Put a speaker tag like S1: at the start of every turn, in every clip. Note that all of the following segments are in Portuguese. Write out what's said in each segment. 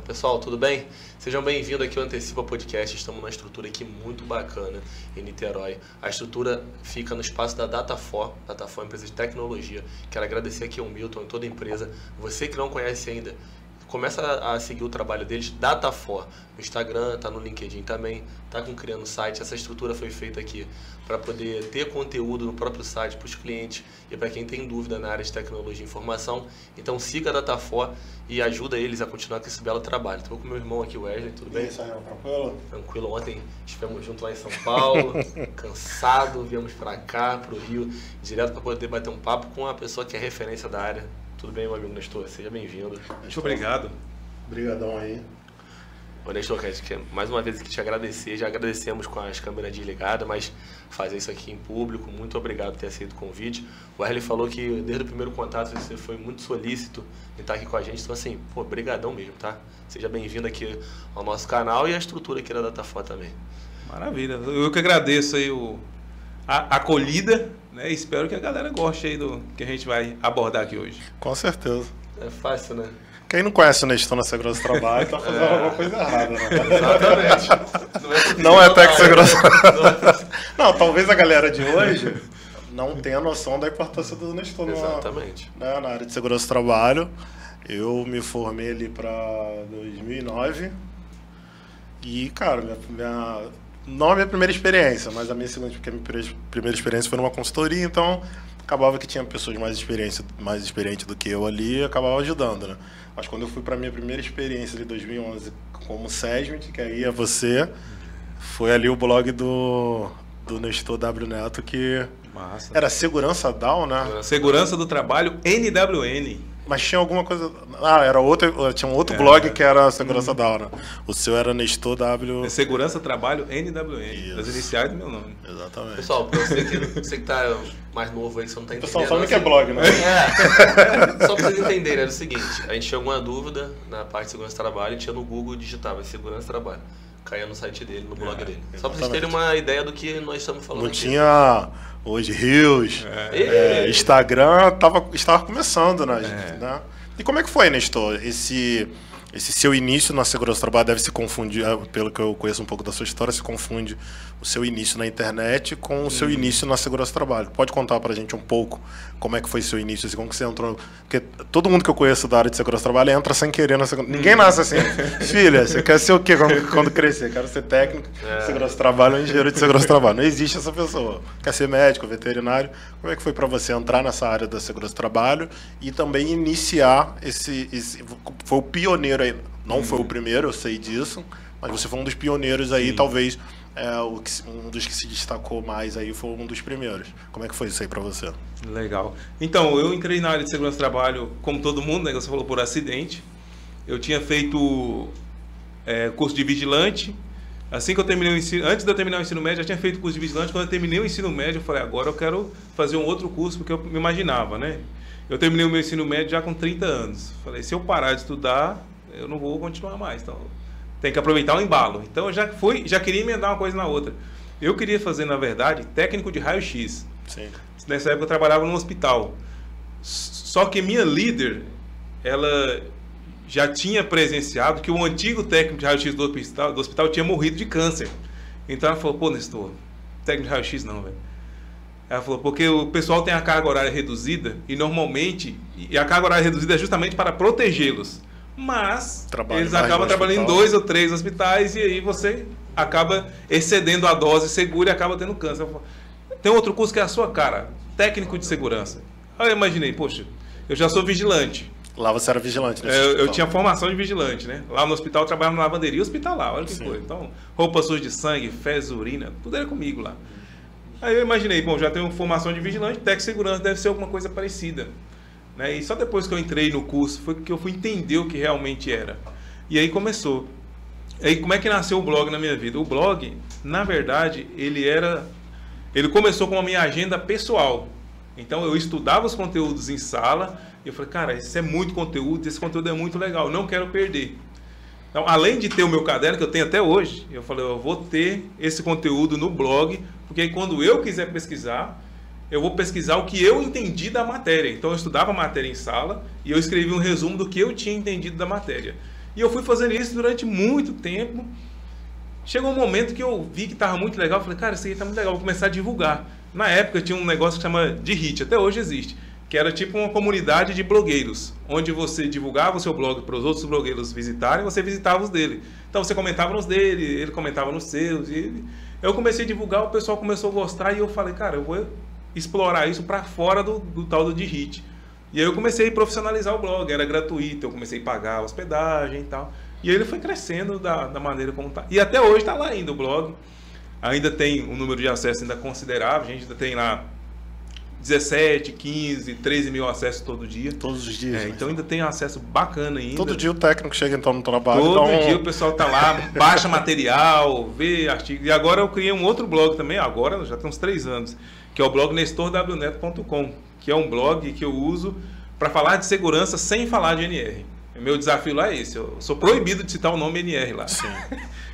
S1: Pessoal, tudo bem? Sejam bem-vindos aqui ao Antecipa Podcast. Estamos numa estrutura aqui muito bacana em Niterói. A estrutura fica no espaço da Datafor. Datafor é uma empresa de tecnologia. Quero agradecer aqui ao Milton e toda a empresa. Você que não conhece ainda, começa a seguir o trabalho deles, Datafor. No Instagram, tá no LinkedIn também, tá criando o site. Essa estrutura foi feita aqui para poder ter conteúdo no próprio site para os clientes e para quem tem dúvida na área de tecnologia e informação. Então siga a Datafor e ajuda eles a continuar com esse belo trabalho. Estou com meu irmão aqui, Wesley, tudo bem?
S2: Isso aí, tranquilo?
S1: Tranquilo. Ontem estivemos juntos lá em São Paulo, cansado, viemos para cá, para o Rio, direto para poder bater um papo com uma pessoa que é referência da área. Tudo bem, meu amigo Nestor? Seja bem-vindo.
S3: Muito obrigado.
S2: Obrigadão aí.
S1: Ô Nestor, quer mais uma vez aqui te agradecer. Já agradecemos com as câmeras desligadas, mas fazer isso aqui em público, muito obrigado por ter aceito o convite. O Wesley falou que desde o primeiro contato você foi muito solícito em estar aqui com a gente, então assim, pô, brigadão mesmo, tá? Seja bem-vindo aqui ao nosso canal e à estrutura aqui da Datafor também.
S3: Maravilha. Eu que agradeço aí a acolhida, né? Espero que a galera goste aí do que a gente vai abordar aqui hoje.
S2: Com certeza.
S1: É fácil, né?
S2: Quem não conhece o Nestor na Segurança do Trabalho está fazendo alguma coisa errada, né?
S1: Exatamente.
S2: Não é Tech Segurança. Não, talvez a galera de hoje não tenha noção da importância do Nestor
S1: Exatamente.
S2: Na área de segurança do trabalho. Eu me formei ali para 2009 e, cara, não a minha primeira experiência, mas a minha segunda, porque a minha primeira experiência foi numa consultoria, então acabava que tinha pessoas mais experientes do que eu ali e acabava ajudando, né? Mas quando eu fui para minha primeira experiência de 2011 como SESMIT, que aí é você, foi ali o blog do Nestor W. Neto, que
S3: Massa.
S2: Era Segurança DAO, né?
S3: Segurança do Trabalho NWN.
S2: Mas tinha alguma coisa... tinha um outro blog que era Segurança DAO, né? O seu era Nestor W...
S3: Segurança Trabalho NWN,
S2: Isso.
S3: as iniciais do meu nome.
S2: Exatamente.
S1: Pessoal, pra você que tá mais novo aí, que você não tá
S2: O
S1: entendendo...
S2: pessoal sabe que é blog, né?
S1: Só pra vocês entenderem, era o seguinte, a gente tinha alguma dúvida na parte de segurança do trabalho, a gente ia no Google e digitava segurança do trabalho. Caía no site dele, no blog dele. Só pra vocês terem uma ideia do que nós estamos falando
S2: Não
S1: aqui.
S2: tinha hoje Rios, Instagram, estava começando, né, gente, né? E como é que foi, Nestor? Esse seu início na segurança do trabalho deve se confundir, pelo que eu conheço um pouco da sua história, se confunde o seu início na internet com o seu início na segurança do trabalho. Pode contar pra gente um pouco como é que foi seu início, como que você entrou? Porque todo mundo que eu conheço da área de segurança do trabalho entra sem querer na segurança. Ninguém nasce assim. Filha, você quer ser o quê quando crescer? Quero ser técnico de segurança do trabalho ou engenheiro de segurança do trabalho. Não existe essa pessoa. Quer ser médico, veterinário. Como é que foi para você entrar nessa área da segurança do trabalho e também iniciar foi o pioneiro aí. Não foi o primeiro, eu sei disso, mas você foi um dos pioneiros aí, talvez um dos que se destacou mais aí foi um dos primeiros. Como é que foi isso aí para você?
S3: Legal. Então, eu entrei na área de segurança do trabalho, como todo mundo, né? Você falou, por acidente. Eu tinha feito curso de vigilante. Assim que eu terminei o ensino, antes de eu terminar o ensino médio, eu já tinha feito curso de vigilante. Quando eu terminei o ensino médio, eu falei, agora eu quero fazer um outro curso, porque eu me imaginava, né? Eu terminei o meu ensino médio já com 30 anos. Falei, se eu parar de estudar, eu não vou continuar mais, então tem que aproveitar o embalo. Então eu já queria emendar uma coisa na outra. Eu queria fazer, na verdade, técnico de raio-x.
S2: Sim.
S3: Nessa época eu trabalhava num hospital. Só que minha líder, ela já tinha presenciado que o antigo técnico de raio-x do hospital tinha morrido de câncer. Então ela falou, pô, Nestor, técnico de raio-x não, velho. Ela falou, porque o pessoal tem a carga horária reduzida e normalmente, a carga horária reduzida é justamente para protegê-los. Mas eles acabam trabalhando em 2 ou 3 hospitais e aí você acaba excedendo a dose segura e acaba tendo câncer. Tem outro curso que é a sua cara, técnico de segurança. Aí eu imaginei, poxa, eu já sou vigilante.
S2: Lá você era vigilante, né?
S3: Eu tinha formação de vigilante, né? Lá no hospital eu trabalhava na lavanderia hospitalar, olha que coisa. Então, roupa suja de sangue, fezes, urina, tudo era comigo lá. Aí eu imaginei, bom, já tenho formação de vigilante, técnico de segurança deve ser alguma coisa parecida. Né? E só depois que eu entrei no curso foi que eu fui entender o que realmente era. E aí começou. E aí como é que nasceu o blog na minha vida? O blog, na verdade, ele começou com a minha agenda pessoal. Então eu estudava os conteúdos em sala e eu falei, cara, esse é muito conteúdo, esse conteúdo é muito legal, não quero perder. Então, além de ter o meu caderno, que eu tenho até hoje, eu falei, eu vou ter esse conteúdo no blog, porque aí quando eu quiser pesquisar, eu vou pesquisar o que eu entendi da matéria. Então eu estudava a matéria em sala e eu escrevi um resumo do que eu tinha entendido da matéria. E eu fui fazendo isso durante muito tempo. Chegou um momento que eu vi que estava muito legal. Eu falei, cara, isso aí tá muito legal, vou começar a divulgar. Na época tinha um negócio que chama de Hit, até hoje existe, que era tipo uma comunidade de blogueiros, onde você divulgava o seu blog para os outros blogueiros visitarem, você visitava os dele. Então você comentava nos dele, ele comentava nos seus. Eu comecei a divulgar, o pessoal começou a gostar e eu falei, cara, eu vou explorar isso para fora do tal do de Hit. E aí eu comecei a profissionalizar o blog, era gratuito, eu comecei a pagar a hospedagem e tal. E aí ele foi crescendo da maneira como tá. E até hoje está lá ainda o blog. Ainda tem um número de acessos ainda considerável, a gente ainda tem lá 17, 15, 13 mil acessos todo dia.
S2: Todos os dias.
S3: Então ainda tem acesso bacana ainda.
S2: Todo dia o técnico chega então no trabalho.
S3: Todo dia o pessoal tá lá, baixa material, vê artigos. E agora eu criei um outro blog também, agora já tem uns 3 anos, que é o blog nestorwneto.com, que é um blog que eu uso para falar de segurança sem falar de NR. Meu desafio lá é esse, eu sou proibido de citar o nome NR lá.
S2: Sim.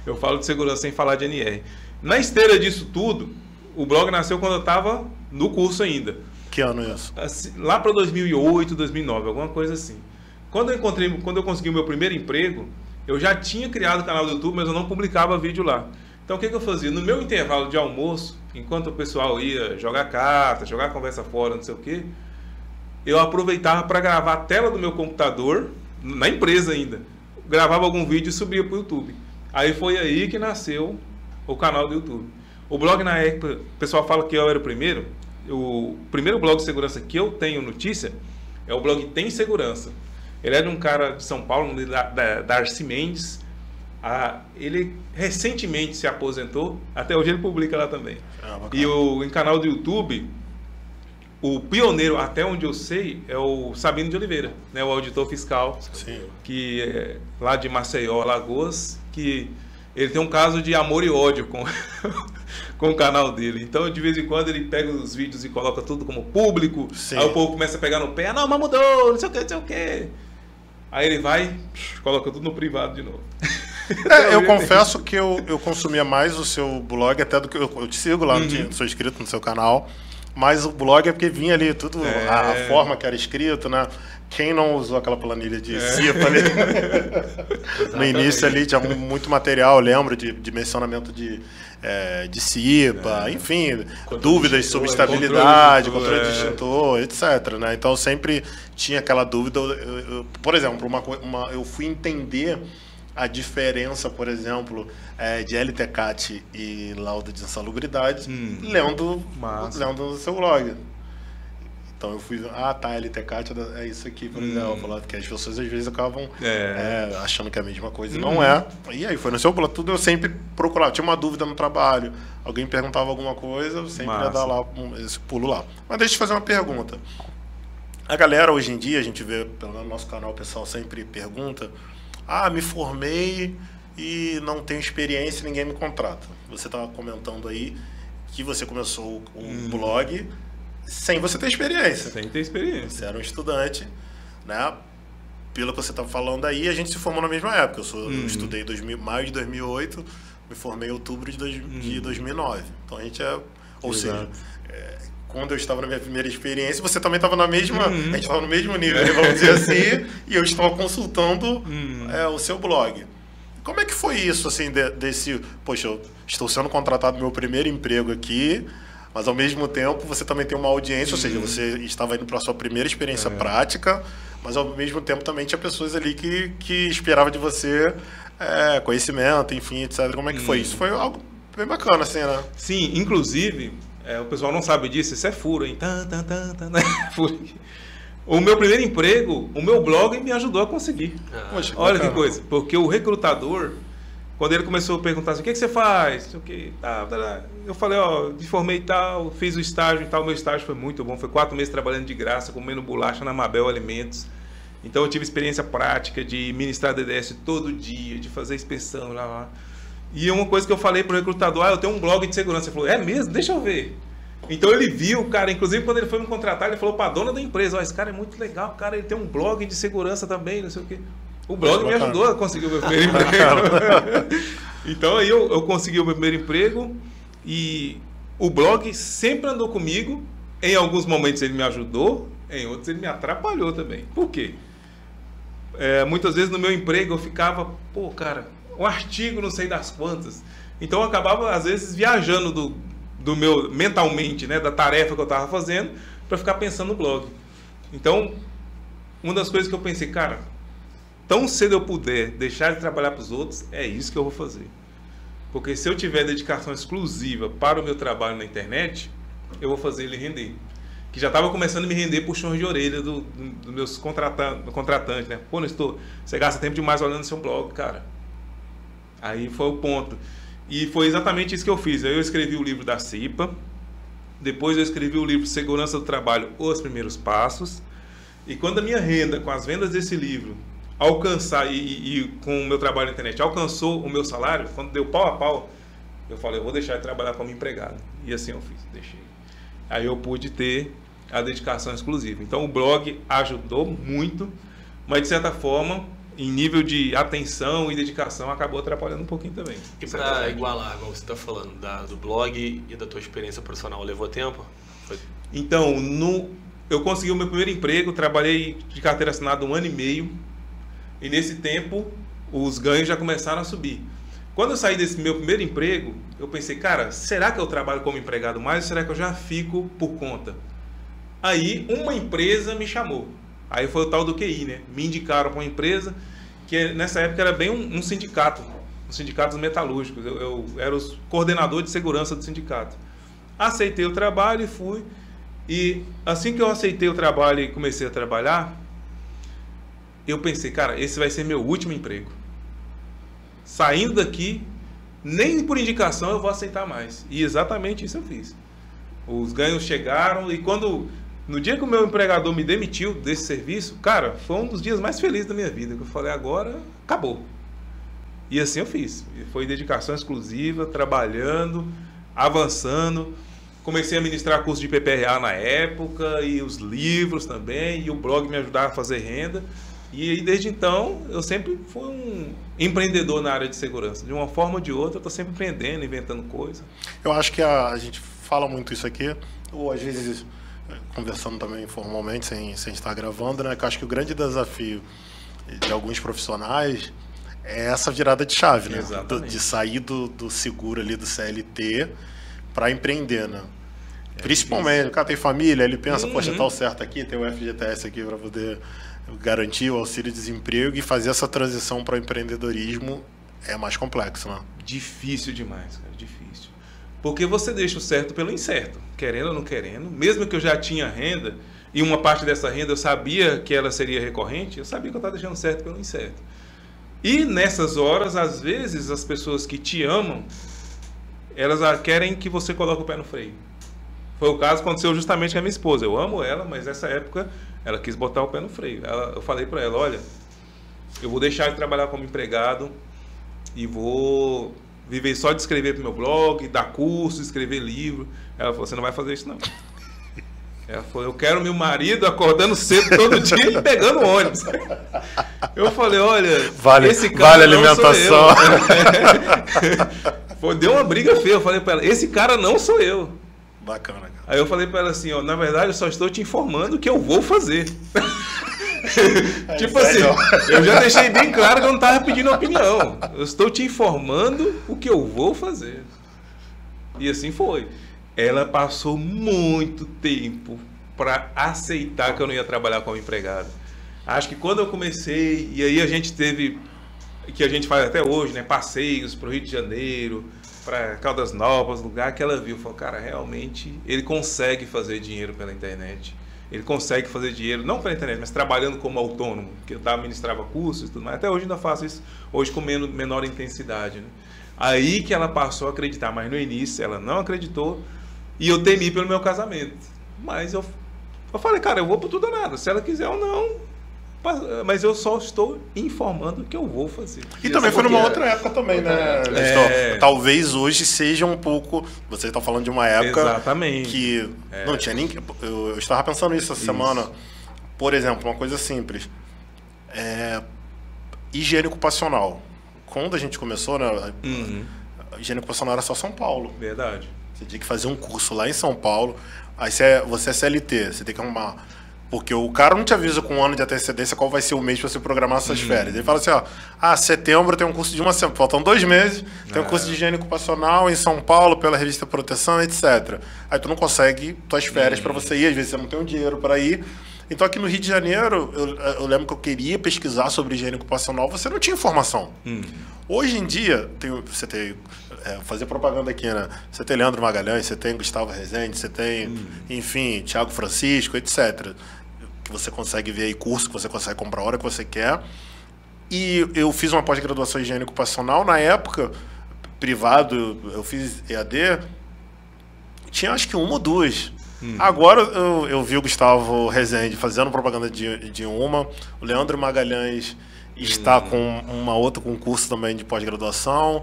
S3: Eu falo de segurança sem falar de NR. Na esteira disso tudo, o blog nasceu quando eu estava no curso ainda.
S2: Que ano é isso?
S3: Assim, lá para 2008, 2009, alguma coisa assim. Quando eu consegui o meu primeiro emprego, eu já tinha criado o canal do YouTube, mas eu não publicava vídeo lá. Então o que eu fazia? No meu intervalo de almoço, enquanto o pessoal ia jogar carta, jogar conversa fora, não sei o quê, eu aproveitava para gravar a tela do meu computador, na empresa ainda. Gravava algum vídeo e subia para o YouTube. Aí foi aí que nasceu o canal do YouTube. O blog na época, o pessoal fala que eu era o primeiro. O primeiro blog de segurança que eu tenho notícia é o blog Tem Segurança. Ele é de um cara de São Paulo, Darcy Mendes. Ele recentemente se aposentou, até hoje ele publica lá também. E em canal do YouTube, o pioneiro, até onde eu sei, é o Sabino de Oliveira, né, o auditor fiscal.
S2: Sim.
S3: Que é lá de Maceió, Alagoas, que ele tem um caso de amor e ódio com o canal dele. Então, de vez em quando, ele pega os vídeos e coloca tudo como público.
S2: Sim.
S3: Aí o povo começa a pegar no pé. Não, mas mudou, não sei o que, não sei o que. Aí ele vai, coloca tudo no privado de novo.
S2: Eu confesso que eu consumia mais o seu blog, até do que eu te sigo lá, sou inscrito no seu canal. Mas o blog é porque vinha ali tudo, a forma que era escrito, né? Quem não usou aquela planilha de CIPA ali? No início ali tinha muito material, eu lembro de dimensionamento de CIPA, enfim, dúvidas sobre estabilidade, controle de extintor, etc. Né? Então eu sempre tinha aquela dúvida. Por exemplo, eu fui entender a diferença, por exemplo, de LTCAT e laudo de insalubridade lendo o seu blog. Então eu fui, LTCAT é isso aqui, por exemplo, porque as pessoas às vezes acabam achando que é a mesma coisa, não é. E aí foi no seu blog, tudo eu sempre procurava, tinha uma dúvida no trabalho, alguém perguntava alguma coisa, eu sempre ia dar lá esse pulo lá. Mas deixa eu te fazer uma pergunta. A galera hoje em dia, a gente vê, pelo menos no nosso canal, o pessoal sempre pergunta: me formei e não tenho experiência e ninguém me contrata. Você estava comentando aí que você começou um blog sem você ter experiência.
S3: Sem ter experiência.
S2: Você era um estudante, né? Pelo que você estava falando aí, a gente se formou na mesma época. Eu estudei em maio de 2008, me formei em outubro de 2009. Então a gente ou seja, quando eu estava na minha primeira experiência, você também estava na mesma... A gente estava no mesmo nível, vamos dizer assim, e eu estava consultando o seu blog. Como é que foi isso, assim, poxa, eu estou sendo contratado no meu primeiro emprego aqui, mas ao mesmo tempo você também tem uma audiência, ou seja, você estava indo para a sua primeira experiência prática, mas ao mesmo tempo também tinha pessoas ali que esperavam de você conhecimento, enfim, etc. Como é que foi isso? Foi algo bem bacana, assim, né?
S3: Sim, inclusive... o pessoal não sabe disso, isso é furo, hein? O meu primeiro emprego, o meu blog me ajudou a conseguir.
S2: Poxa,
S3: olha que coisa, porque o recrutador, quando ele começou a perguntar assim, o que você faz? Eu falei, me formei e tal, fiz o estágio e tal, meu estágio foi muito bom, foi 4 meses trabalhando de graça, comendo bolacha na Mabel Alimentos. Então eu tive experiência prática de ministrar DDS todo dia, de fazer inspeção lá. E uma coisa que eu falei pro recrutador, eu tenho um blog de segurança. Ele falou, é mesmo? Deixa eu ver. Então ele viu, cara, inclusive quando ele foi me contratar, ele falou pra dona da empresa, esse cara é muito legal, cara, ele tem um blog de segurança também, não sei o quê. O blog me ajudou a conseguir o meu primeiro emprego. Então aí eu consegui o meu primeiro emprego e o blog sempre andou comigo. Em alguns momentos ele me ajudou, em outros ele me atrapalhou também. Por quê? muitas vezes no meu emprego eu ficava, pô, cara, um artigo não sei das quantas. Então eu acabava, às vezes, viajando do meu, mentalmente, né, da tarefa que eu estava fazendo, para ficar pensando no blog. Então, uma das coisas que eu pensei, cara, tão cedo eu puder deixar de trabalhar para os outros, é isso que eu vou fazer. Porque se eu tiver dedicação exclusiva para o meu trabalho na internet, eu vou fazer ele render. Que já estava começando a me render puxões de orelha dos meus contratantes, né? Pô, Nestor, você gasta tempo demais olhando seu blog, cara. Aí foi o ponto. E foi exatamente isso que eu fiz. Aí eu escrevi o livro da CIPA, depois eu escrevi o livro Segurança do Trabalho, Os Primeiros Passos. E quando a minha renda, com as vendas desse livro, alcançar, e com o meu trabalho na internet, alcançou o meu salário, quando deu pau a pau, eu falei, eu vou deixar de trabalhar como empregado. E assim eu fiz, deixei. Aí eu pude ter a dedicação exclusiva. Então o blog ajudou muito, mas de certa forma, em nível de atenção e dedicação, acabou atrapalhando um pouquinho também.
S1: E para igualar, igual você está falando, do blog e da tua experiência profissional, levou tempo?
S3: Então, eu consegui o meu primeiro emprego, trabalhei de carteira assinada 1 ano e meio, e nesse tempo os ganhos já começaram a subir. Quando eu saí desse meu primeiro emprego, eu pensei, cara, será que eu trabalho como empregado mais ou será que eu já fico por conta? Aí uma empresa me chamou. Aí foi o tal do QI, né? Me indicaram para uma empresa que nessa época era bem um sindicato, um sindicato metalúrgicos. Eu era o coordenador de segurança do sindicato. Aceitei o trabalho e fui. E assim que eu aceitei o trabalho e comecei a trabalhar, eu pensei, cara, esse vai ser meu último emprego. Saindo daqui, nem por indicação eu vou aceitar mais. E exatamente isso eu fiz. Os ganhos chegaram e no dia que o meu empregador me demitiu desse serviço, cara, foi um dos dias mais felizes da minha vida. Eu falei, agora acabou. E assim eu fiz. Foi dedicação exclusiva, trabalhando, avançando. Comecei a ministrar curso de PPRA na época e os livros também, e o blog me ajudava a fazer renda. E aí, desde então, eu sempre fui um empreendedor na área de segurança. De uma forma ou de outra, eu estou sempre empreendendo, inventando coisas.
S2: Eu acho que a gente fala muito isso aqui, ou às vezes conversando também informalmente, sem estar gravando, né? Que eu acho que o grande desafio de alguns profissionais é essa virada de chave, né? De sair do seguro ali, do CLT, para empreender, né? Principalmente, o cara tem família, ele pensa, poxa, tá o certo aqui, tem o FGTS aqui para poder garantir o auxílio-desemprego, e fazer essa transição para o empreendedorismo é mais complexo, né?
S3: Difícil demais, cara, difícil. Porque você deixa o certo pelo incerto, querendo ou não querendo. Mesmo que eu já tinha renda, e uma parte dessa renda eu sabia que ela seria recorrente, eu sabia que eu estava deixando certo pelo incerto. E nessas horas, às vezes, as pessoas que te amam, elas querem que você coloque o pé no freio. Foi o caso que aconteceu justamente com a minha esposa. Eu amo ela, mas nessa época ela quis botar o pé no freio. Eu falei para ela, olha, eu vou deixar de trabalhar como empregado e vou viver só de escrever para o meu blog, dar curso, escrever livro. Ela falou, você não vai fazer isso não. Ela falou, eu quero meu marido acordando cedo todo dia e pegando ônibus. Eu falei, olha, esse cara não
S2: alimentação.
S3: Sou eu. Deu uma briga feia. Eu falei para ela, esse cara não sou eu.
S2: Bacana, cara.
S3: Aí eu falei para ela assim, ó, na verdade eu só estou te informando o que eu vou fazer. Tipo assim, eu já deixei bem claro que eu não estava pedindo opinião. Eu estou te informando o que eu vou fazer. E assim foi. Ela passou muito tempo para aceitar que eu não ia trabalhar como empregado. Acho que quando eu comecei, e aí a gente teve, que a gente faz até hoje, né, passeios para o Rio de Janeiro, para Caldas Novas, lugar que ela viu, falou, cara, realmente ele consegue fazer dinheiro pela internet. Ele consegue fazer dinheiro, não pela internet, mas trabalhando como autônomo, que eu administrava cursos e tudo mais. Até hoje ainda faço isso, hoje com menor intensidade, né? Aí que ela passou a acreditar, mas no início ela não acreditou e eu temi pelo meu casamento. Mas eu falei, cara, eu vou por tudo ou nada, se ela quiser ou não, mas eu só estou informando o que eu vou fazer.
S2: E também foi numa outra época também, né? Talvez hoje seja um pouco... Você está falando de uma época
S3: exatamente,
S2: que não tinha nem... Eu estava pensando isso essa semana. Por exemplo, uma coisa simples. Higiene ocupacional. Quando a gente começou, né? A higiene ocupacional era só São Paulo.
S3: Verdade.
S2: Você tinha que fazer um curso lá em São Paulo. Aí você é CLT, você tem que arrumar Porque o cara não te avisa com um ano de antecedência qual vai ser o mês para você programar suas férias. Ele fala assim, ó, setembro tem um curso de uma semana, faltam 2 meses, tem um curso de higiene ocupacional em São Paulo pela revista Proteção, etc. Aí tu não consegue tuas férias para você ir, às vezes você não tem o dinheiro para ir. Então aqui no Rio de Janeiro, eu lembro que eu queria pesquisar sobre higiene ocupacional, você não tinha informação. Hoje em dia, você tem... fazer propaganda aqui, né? Você tem Leandro Magalhães, você tem Gustavo Rezende, você tem, enfim, Thiago Francisco, etc. Que você consegue ver aí curso, que você consegue comprar a hora que você quer. E eu fiz uma pós-graduação em higiene ocupacional, na época, privado, eu fiz EAD, tinha acho que 1 ou 2. Agora eu vi o Gustavo Rezende fazendo propaganda de uma, o Leandro Magalhães está com uma outra concurso também de pós-graduação,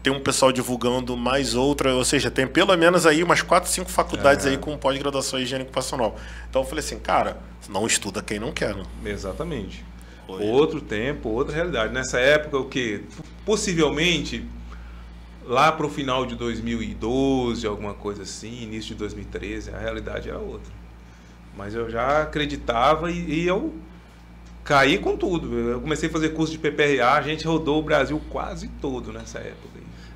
S2: tem um pessoal divulgando mais outra, ou seja, tem pelo menos aí umas 4, 5 faculdades aí com pós-graduação em higiene ocupacional. Então eu falei assim, cara, não estuda quem não quer, né?
S3: Exatamente. Outro tempo, outra realidade. Nessa época, o que? Possivelmente, lá para o final de 2012, alguma coisa assim, início de 2013, a realidade era outra. Mas eu já acreditava e eu caí com tudo. Eu comecei a fazer curso de PPRA, a gente rodou o Brasil quase todo nessa época.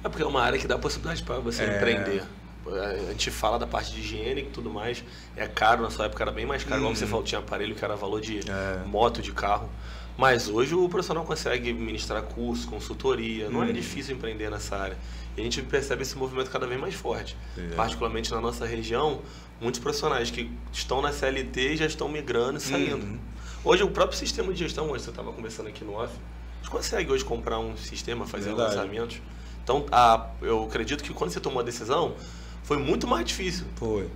S1: É porque é uma área que dá possibilidade para você empreender. A gente fala da parte de higiene e tudo mais, é caro, na sua época era bem mais caro, como você falou, tinha aparelho que era valor de moto, de carro. Mas hoje o profissional consegue ministrar curso, consultoria, não é difícil empreender nessa área. E a gente percebe esse movimento cada vez mais forte. Particularmente na nossa região, muitos profissionais que estão na CLT já estão migrando e saindo. Hoje o próprio sistema de gestão, hoje você estava conversando aqui no off, a gente consegue hoje comprar um sistema, fazer lançamentos. Então, eu acredito que quando você tomou a decisão, foi muito mais difícil.
S3: Foi.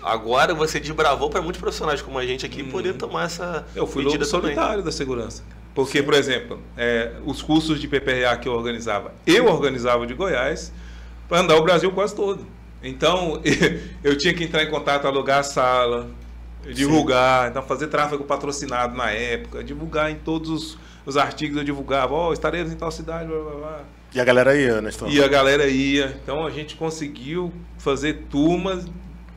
S1: Agora você desbravou para muitos profissionais como a gente aqui poder tomar essa
S3: Eu fui lobo solitário da segurança. Porque, por exemplo, os cursos de PPRA que eu organizava de Goiás para andar o Brasil quase todo. Então, eu tinha que entrar em contato, alugar a sala, divulgar, então fazer tráfego patrocinado na época, divulgar em todos os artigos, eu divulgava, estaremos em tal cidade, blá, blá, blá.
S2: E a galera ia, né?
S3: E a galera ia. Então a gente conseguiu fazer turmas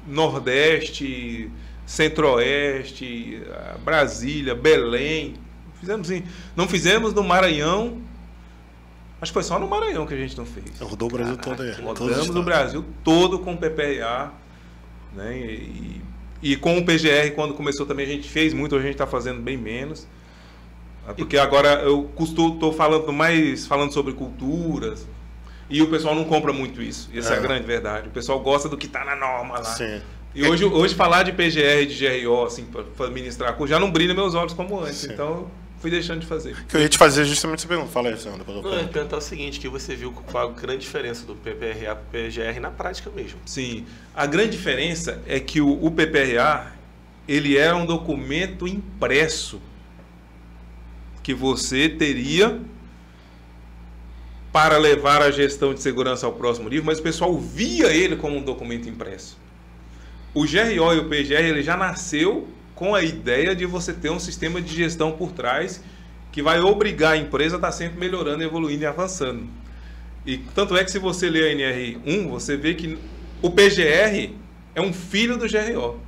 S3: Nordeste, Centro-Oeste, Brasília, Belém. Fizemos assim. Não fizemos no Maranhão. Acho que foi só no Maranhão que a gente não fez.
S2: Rodou o Brasil todo aí.
S3: Rodamos o Brasil todo com o PPRA. Né? E com o PGR, quando começou também, a gente fez muito, hoje a gente está fazendo bem menos. Porque agora eu estou falando sobre culturas e o pessoal não compra muito isso. Essa é a grande verdade. O pessoal gosta do que está na norma lá. Sim. E hoje falar de PGR, de GRO, assim, para ministrar curso, já não brilha meus olhos como antes. Sim. Então fui deixando de fazer.
S2: Que eu ia te fazer justamente essa pergunta. Fala aí, Sandra.
S1: Eu ia perguntar o seguinte, que você viu qual a grande diferença do PPRA para o PGR na prática mesmo.
S3: Sim. A grande diferença é que o PPRA, ele é um documento impresso que você teria para levar a gestão de segurança ao próximo nível, mas o pessoal via ele como um documento impresso. O GRO e o PGR ele já nasceu com a ideia de você ter um sistema de gestão por trás que vai obrigar a empresa a estar sempre melhorando, evoluindo e avançando. E tanto é que se você ler a NR1, você vê que o PGR é um filho do GRO.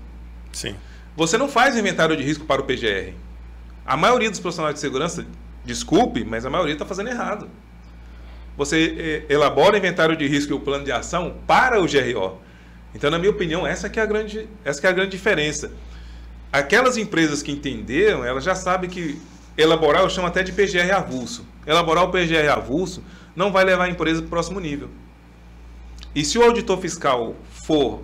S2: Sim.
S3: Você não faz inventário de risco para o PGR. A maioria dos profissionais de segurança, desculpe, mas a maioria está fazendo errado. Você elabora inventário de risco e o plano de ação para o GRO. Então, na minha opinião, essa que é a grande diferença. Aquelas empresas que entenderam, elas já sabem que elaborar, eu chamo até de PGR avulso. Elaborar o PGR avulso não vai levar a empresa para o próximo nível. E se o auditor fiscal for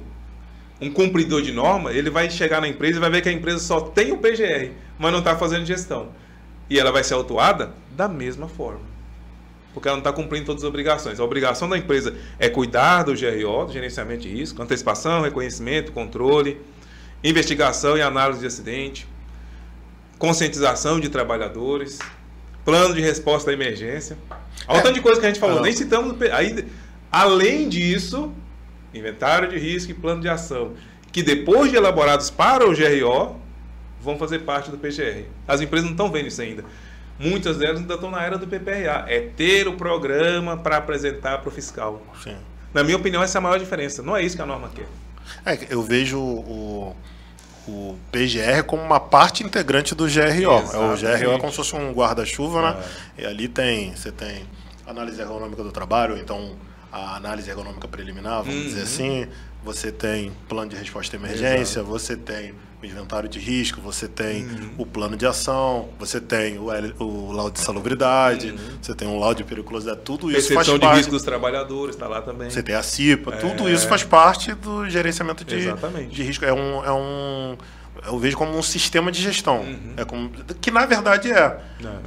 S3: um cumpridor de norma, ele vai chegar na empresa e vai ver que a empresa só tem o PGR, mas não está fazendo gestão. E ela vai ser autuada da mesma forma. Porque ela não está cumprindo todas as obrigações. A obrigação da empresa é cuidar do GRO, do gerenciamento de risco, antecipação, reconhecimento, controle, investigação e análise de acidente, conscientização de trabalhadores, plano de resposta à emergência. Olha o tanto de coisa que a gente falou, nem citamos. Aí, além disso, inventário de risco e plano de ação, que depois de elaborados para o GRO, vão fazer parte do PGR. As empresas não estão vendo isso ainda. Muitas delas ainda estão na era do PPRA. É ter o programa para apresentar para o fiscal.
S2: Sim.
S3: Na minha opinião, essa é a maior diferença. Não é isso que a norma quer.
S2: Eu vejo o o PGR como uma parte integrante do GRO.
S3: Exatamente.
S2: O GRO é como se fosse um guarda-chuva, né? E ali você tem análise ergonômica do trabalho, então a análise ergonômica preliminar, vamos dizer assim, você tem plano de resposta à emergência, você tem o inventário de risco, você tem o plano de ação, você tem o laudo de salubridade, você tem o laudo de periculosidade, tudo isso faz parte...
S3: Percepção de risco dos trabalhadores, está lá também.
S2: Você tem a CIPA, tudo isso faz parte do gerenciamento de risco. Eu vejo como um sistema de gestão, que na verdade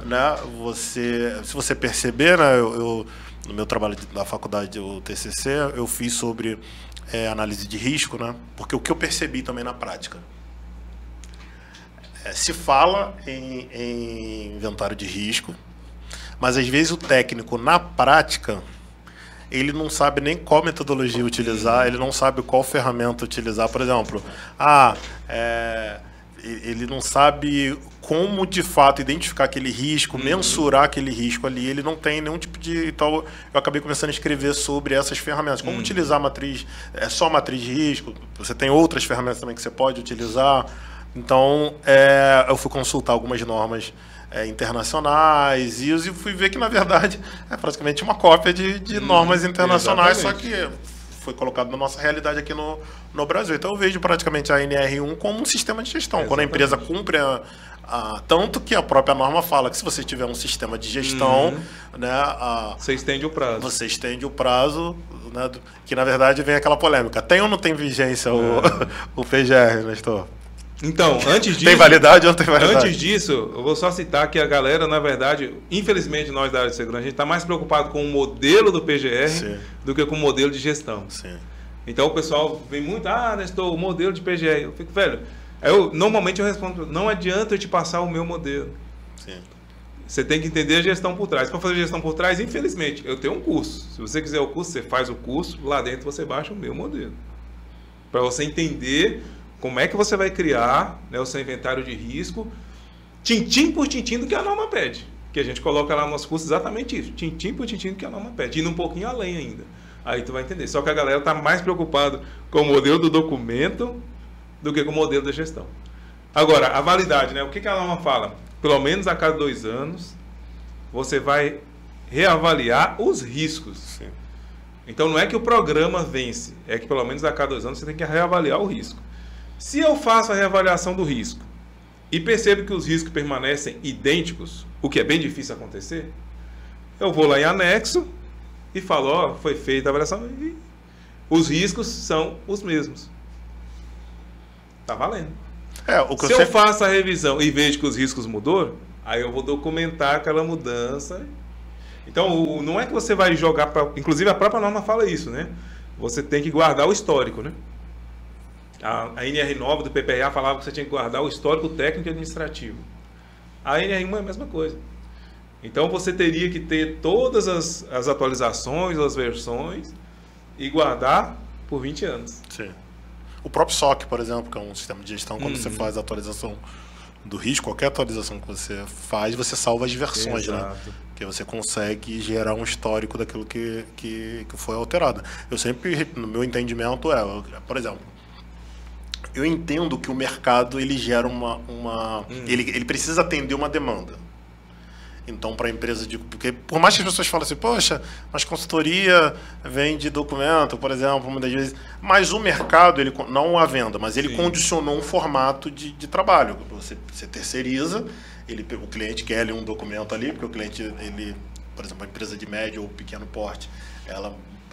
S2: né? Se você perceber, né, no meu trabalho da faculdade, o TCC, eu fiz sobre análise de risco, né? Porque o que eu percebi também na prática, se fala em inventário de risco, mas às vezes o técnico, na prática, ele não sabe nem qual metodologia utilizar, ele não sabe qual ferramenta utilizar. Por exemplo, ele não sabe como de fato identificar aquele risco, mensurar aquele risco ali, ele não tem nenhum tipo de... Então eu acabei começando a escrever sobre essas ferramentas, como utilizar a matriz, só matriz de risco, você tem outras ferramentas também que você pode utilizar. Então eu fui consultar algumas normas internacionais e fui ver que na verdade é praticamente uma cópia de normas internacionais, exatamente. Só que foi colocado na nossa realidade aqui no Brasil. Então eu vejo praticamente a NR1 como um sistema de gestão. Exatamente. Quando a empresa cumpre tanto que a própria norma fala que se você tiver um sistema de gestão, né,
S3: você estende o prazo.
S2: Você estende o prazo, né, que na verdade vem aquela polêmica. Tem ou não tem vigência o PGR, Nestor?
S3: Então, antes disso...
S2: Tem validade ou não tem validade?
S3: Antes disso, eu vou só citar que a galera, na verdade, infelizmente nós da área de segurança, a gente está mais preocupado com o modelo do PGR do que com o modelo de gestão. Sim. Então o pessoal vem muito, Nestor, o modelo de PGR. Eu fico, velho, normalmente eu respondo, não adianta eu te passar o meu modelo. Sim. Você tem que entender a gestão por trás. Para fazer gestão por trás, infelizmente, eu tenho um curso. Se você quiser o curso, você faz o curso, lá dentro você baixa o meu modelo. Para você entender... Como é que você vai criar, né, o seu inventário de risco, tintim por tintim do que a norma pede. Que a gente coloca lá no nosso curso exatamente isso, tintim por tintim do que a norma pede, indo um pouquinho além ainda. Aí tu vai entender. Só que a galera está mais preocupada com o modelo do documento do que com o modelo da gestão. Agora, a validade, né? O que a norma fala? Pelo menos a cada 2 anos, você vai reavaliar os riscos. Sim. Então não é que o programa vence, é que pelo menos a cada 2 anos você tem que reavaliar o risco. Se eu faço a reavaliação do risco e percebo que os riscos permanecem idênticos, o que é bem difícil acontecer, eu vou lá em anexo e falo, foi feita a avaliação e os riscos são os mesmos. Tá valendo. Se eu faço a revisão e vejo que os riscos mudou, aí eu vou documentar aquela mudança. Então, não é que você vai jogar para... Inclusive, a própria norma fala isso, né? Você tem que guardar o histórico, né? A NR9 do PPA falava que você tinha que guardar o histórico técnico e administrativo. A NR1 é a mesma coisa. Então você teria que ter todas as atualizações, as versões e guardar por 20 anos.
S2: Sim. O próprio SOC, por exemplo, que é um sistema de gestão, quando você faz a atualização do risco, qualquer atualização que você faz, você salva as versões, né? Que você consegue gerar um histórico daquilo que foi alterado. Eu sempre, no meu entendimento, por exemplo, eu entendo que o mercado ele gera ele precisa atender uma demanda. Então, para a empresa, porque por mais que as pessoas falem assim, poxa, mas consultoria vende documento, por exemplo, muitas vezes, mas o mercado, ele não a venda, mas ele condicionou um formato de trabalho. Você terceiriza, o cliente quer ali um documento ali, porque o cliente, por exemplo, a empresa de médio ou pequeno porte,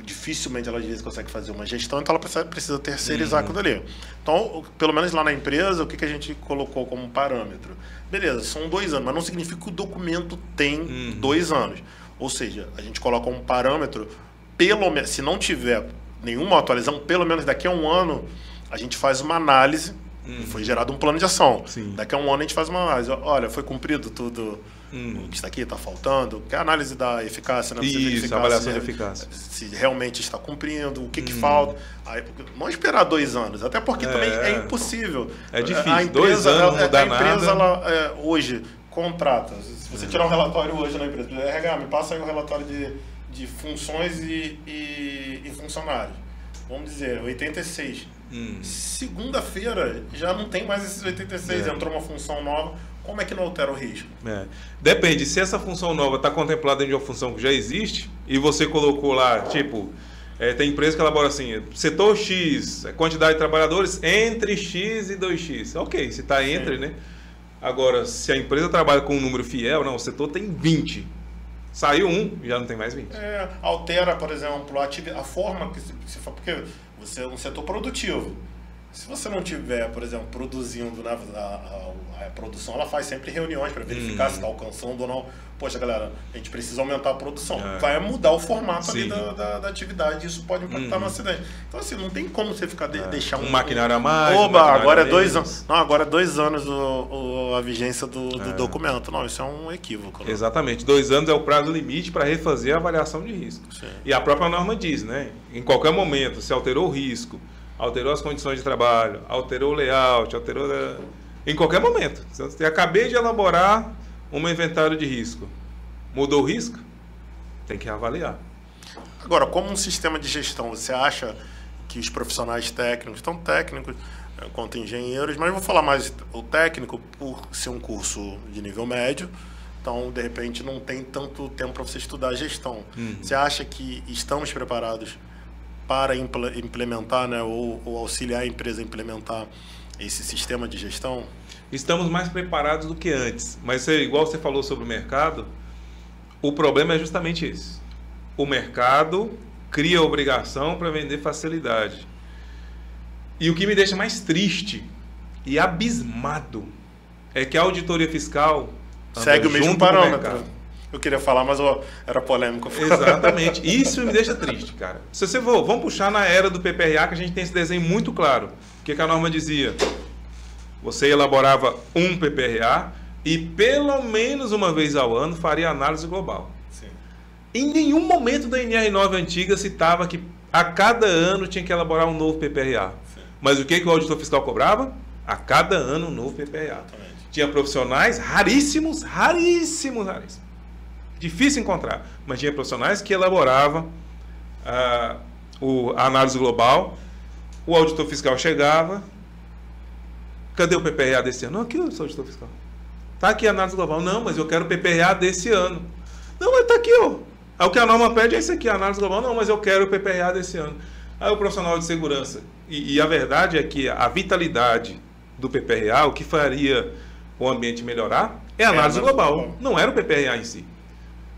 S2: dificilmente ela às vezes consegue fazer uma gestão, então ela precisa terceirizar aquilo ali. Então, pelo menos lá na empresa, o que a gente colocou como parâmetro? Beleza, são 2 anos, mas não significa que o documento tem 2 anos. Ou seja, a gente coloca um parâmetro, pelo menos, se não tiver nenhuma atualização, pelo menos daqui a 1 ano, a gente faz uma análise, foi gerado um plano de ação. Sim. Daqui a 1 ano a gente faz uma análise. Olha, foi cumprido tudo o que está aqui, está faltando, que é a análise da eficácia, né?
S3: Isso, avaliação da eficácia.
S2: Se realmente está cumprindo, o que falta. Aí, não esperar 2 anos, até porque também é impossível.
S3: É difícil, a empresa, 2 anos não mudar nada. A empresa,
S2: ela, hoje, contrata. Se você tirar um relatório hoje na empresa, RH, me passa aí o relatório de funções e funcionários. Vamos dizer, 86. Segunda-feira já não tem mais esses 86, entrou uma função nova. Como é que não altera o risco?
S3: Depende, se essa função nova está contemplada dentro de uma função que já existe e você colocou lá, tipo, tem empresa que elabora assim, setor X, quantidade de trabalhadores entre X e 2X. Ok, se está entre, né? Agora, se a empresa trabalha com um número fiel, não, o setor tem 20. Saiu um, já não tem mais 20.
S2: Altera, por exemplo, a forma que se faz, porque você é um setor produtivo. Se você não tiver, por exemplo, produzindo, né, a produção, ela faz sempre reuniões para verificar se está alcançando ou não. Poxa, galera, a gente precisa aumentar a produção. Vai mudar o formato ali da atividade, isso pode impactar no acidente. Então, assim, não tem como você ficar deixar
S3: um maquinário a mais.
S2: Agora é 2 anos. Não, agora é 2 anos a vigência do documento. Não, isso é um equívoco. Né?
S3: Exatamente. 2 anos é o prazo limite para refazer a avaliação de risco. Sim. E a própria norma diz, né? Em qualquer momento, se alterou o risco, alterou as condições de trabalho, alterou o layout, em qualquer momento. Eu acabei de elaborar um inventário de risco. Mudou o risco? Tem que avaliar.
S2: Agora, como um sistema de gestão, você acha que os profissionais técnicos, tanto técnicos quanto engenheiros, mas eu vou falar mais o técnico por ser um curso de nível médio, então, de repente, não tem tanto tempo para você estudar a gestão. Você acha que estamos preparados para implementar, né, ou auxiliar a empresa a implementar esse sistema de gestão?
S3: Estamos mais preparados do que antes. Mas, igual você falou sobre o mercado, o problema é justamente esse. O mercado cria obrigação para vender facilidade. E o que me deixa mais triste e abismado é que a auditoria fiscal
S2: segue o mesmo parâmetro. Eu queria falar, mas era polêmico.
S3: Exatamente. Isso me deixa triste, cara. Se você for, vamos puxar na era do PPRA, que a gente tem esse desenho muito claro. O que a norma dizia? Você elaborava um PPRA e pelo menos uma vez ao ano faria análise global. Sim. Em nenhum momento da NR9 antiga citava que a cada ano tinha que elaborar um novo PPRA. Sim. Mas o que o auditor fiscal cobrava? A cada ano um novo PPRA. Exatamente. Tinha profissionais raríssimos. Difícil encontrar, mas tinha profissionais que elaboravam a análise global, o auditor fiscal chegava, cadê o PPRA desse ano? Não, aqui o auditor fiscal. Está aqui a análise global. Não, mas eu quero o PPRA desse ano. Não, mas está aqui, ó. Aí o que a norma pede é isso aqui, a análise global. Não, mas eu quero o PPRA desse ano. Aí o profissional de segurança. E a verdade é que a vitalidade do PPRA, o que faria o ambiente melhorar, é a análise global. Não era o PPRA em si.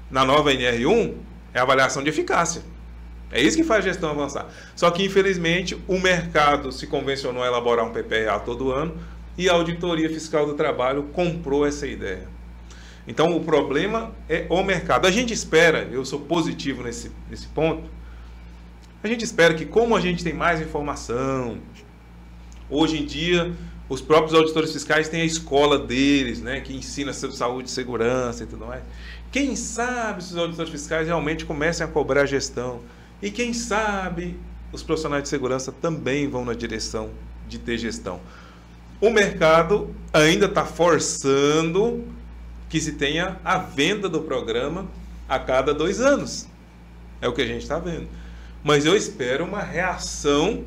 S3: Na nova NR1, é a avaliação de eficácia. É isso que faz a gestão avançar. Só que, infelizmente, o mercado se convencionou a elaborar um PPRA todo ano e a Auditoria Fiscal do Trabalho comprou essa ideia. Então, o problema é o mercado. A gente espera, eu sou positivo nesse ponto, a gente espera que, como a gente tem mais informação, hoje em dia, os próprios auditores fiscais têm a escola deles, né, que ensina sobre saúde e segurança e tudo mais. Quem sabe se os auditores fiscais realmente comecem a cobrar a gestão. E quem sabe os profissionais de segurança também vão na direção de ter gestão. O mercado ainda está forçando que se tenha a venda do programa a cada 2 anos. É o que a gente está vendo. Mas eu espero uma reação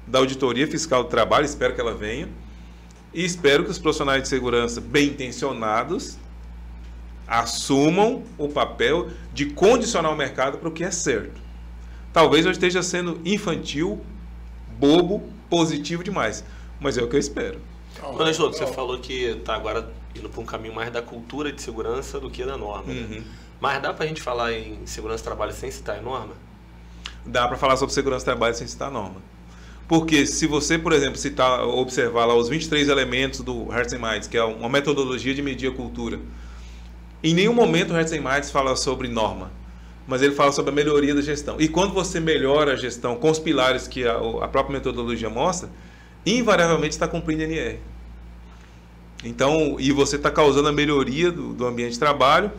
S3: da Auditoria Fiscal do Trabalho, espero que ela venha, e espero que os profissionais de segurança bem intencionados assumam o papel de condicionar o mercado para o que é certo. Talvez eu esteja sendo infantil, bobo, positivo demais, mas é o que eu espero.
S1: Ângelo, você falou que está agora indo para um caminho mais da cultura de segurança do que da norma. Né? Mas dá para a gente falar em segurança do trabalho sem citar a norma?
S3: Dá para falar sobre segurança do trabalho sem citar a norma. Porque se você, por exemplo, observar lá os 23 elementos do Hearts and Minds, que é uma metodologia de medir a cultura, em nenhum momento o Hearts and Minds fala sobre norma, mas ele fala sobre a melhoria da gestão. E quando você melhora a gestão com os pilares que a própria metodologia mostra, invariavelmente está cumprindo NR. Então, e você está causando a melhoria do ambiente de trabalho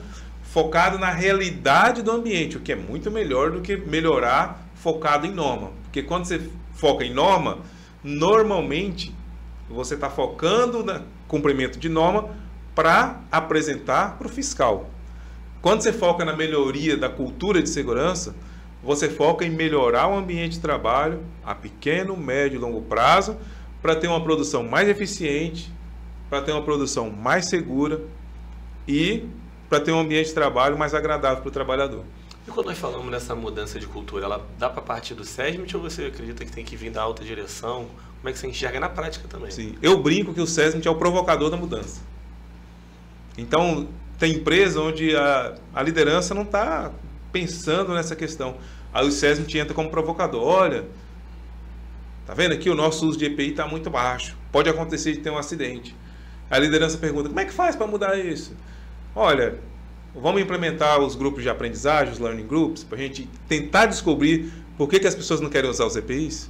S3: focado na realidade do ambiente, o que é muito melhor do que melhorar focado em norma. Porque quando você foca em norma, normalmente você está focando no cumprimento de norma para apresentar para o fiscal. Quando você foca na melhoria da cultura de segurança, você foca em melhorar o ambiente de trabalho a pequeno, médio e longo prazo para ter uma produção mais eficiente, para ter uma produção mais segura e para ter um ambiente de trabalho mais agradável para o trabalhador.
S1: E quando nós falamos nessa mudança de cultura, ela dá para partir do SESMIT ou você acredita que tem que vir da alta direção? Como é que você enxerga na prática também?
S3: Sim, eu brinco que o SESMIT é o provocador da mudança. Então, tem empresa onde a liderança não está pensando nessa questão. Aí o SESMIT entra como provocador. Olha, tá vendo aqui? O nosso uso de EPI está muito baixo. Pode acontecer de ter um acidente. A liderança pergunta, como é que faz para mudar isso? Olha, vamos implementar os grupos de aprendizagem, os learning groups, para a gente tentar descobrir por que as pessoas não querem usar os EPIs.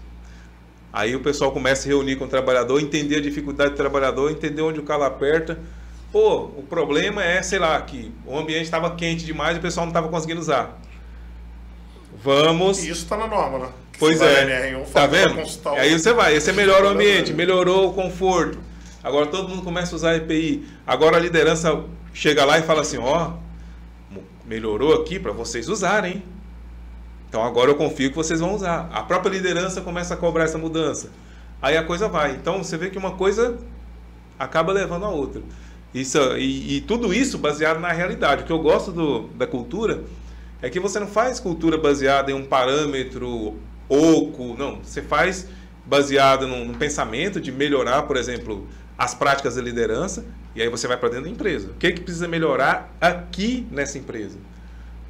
S3: Aí o pessoal começa a se reunir com o trabalhador, entender a dificuldade do trabalhador, entender onde o calo aperta. Pô, o problema é, sei lá, que o ambiente estava quente demais e o pessoal não estava conseguindo usar. Vamos...
S2: E isso está na norma, né?
S3: Pois é, tá vendo? Aí você vai, aí você melhora o ambiente, melhorou o conforto. Agora todo mundo começa a usar EPI. Agora a liderança chega lá e fala assim, ó, melhorou aqui para vocês usarem, hein? Então agora eu confio que vocês vão usar. A própria liderança começa a cobrar essa mudança. Aí a coisa vai. Então você vê que uma coisa acaba levando a outra. Isso, e tudo isso baseado na realidade. O que eu gosto da cultura é que você não faz cultura baseada em um parâmetro oco. Não, você faz baseado num pensamento de melhorar, por exemplo, as práticas da liderança. E aí você vai para dentro da empresa. O que é que precisa melhorar aqui nessa empresa?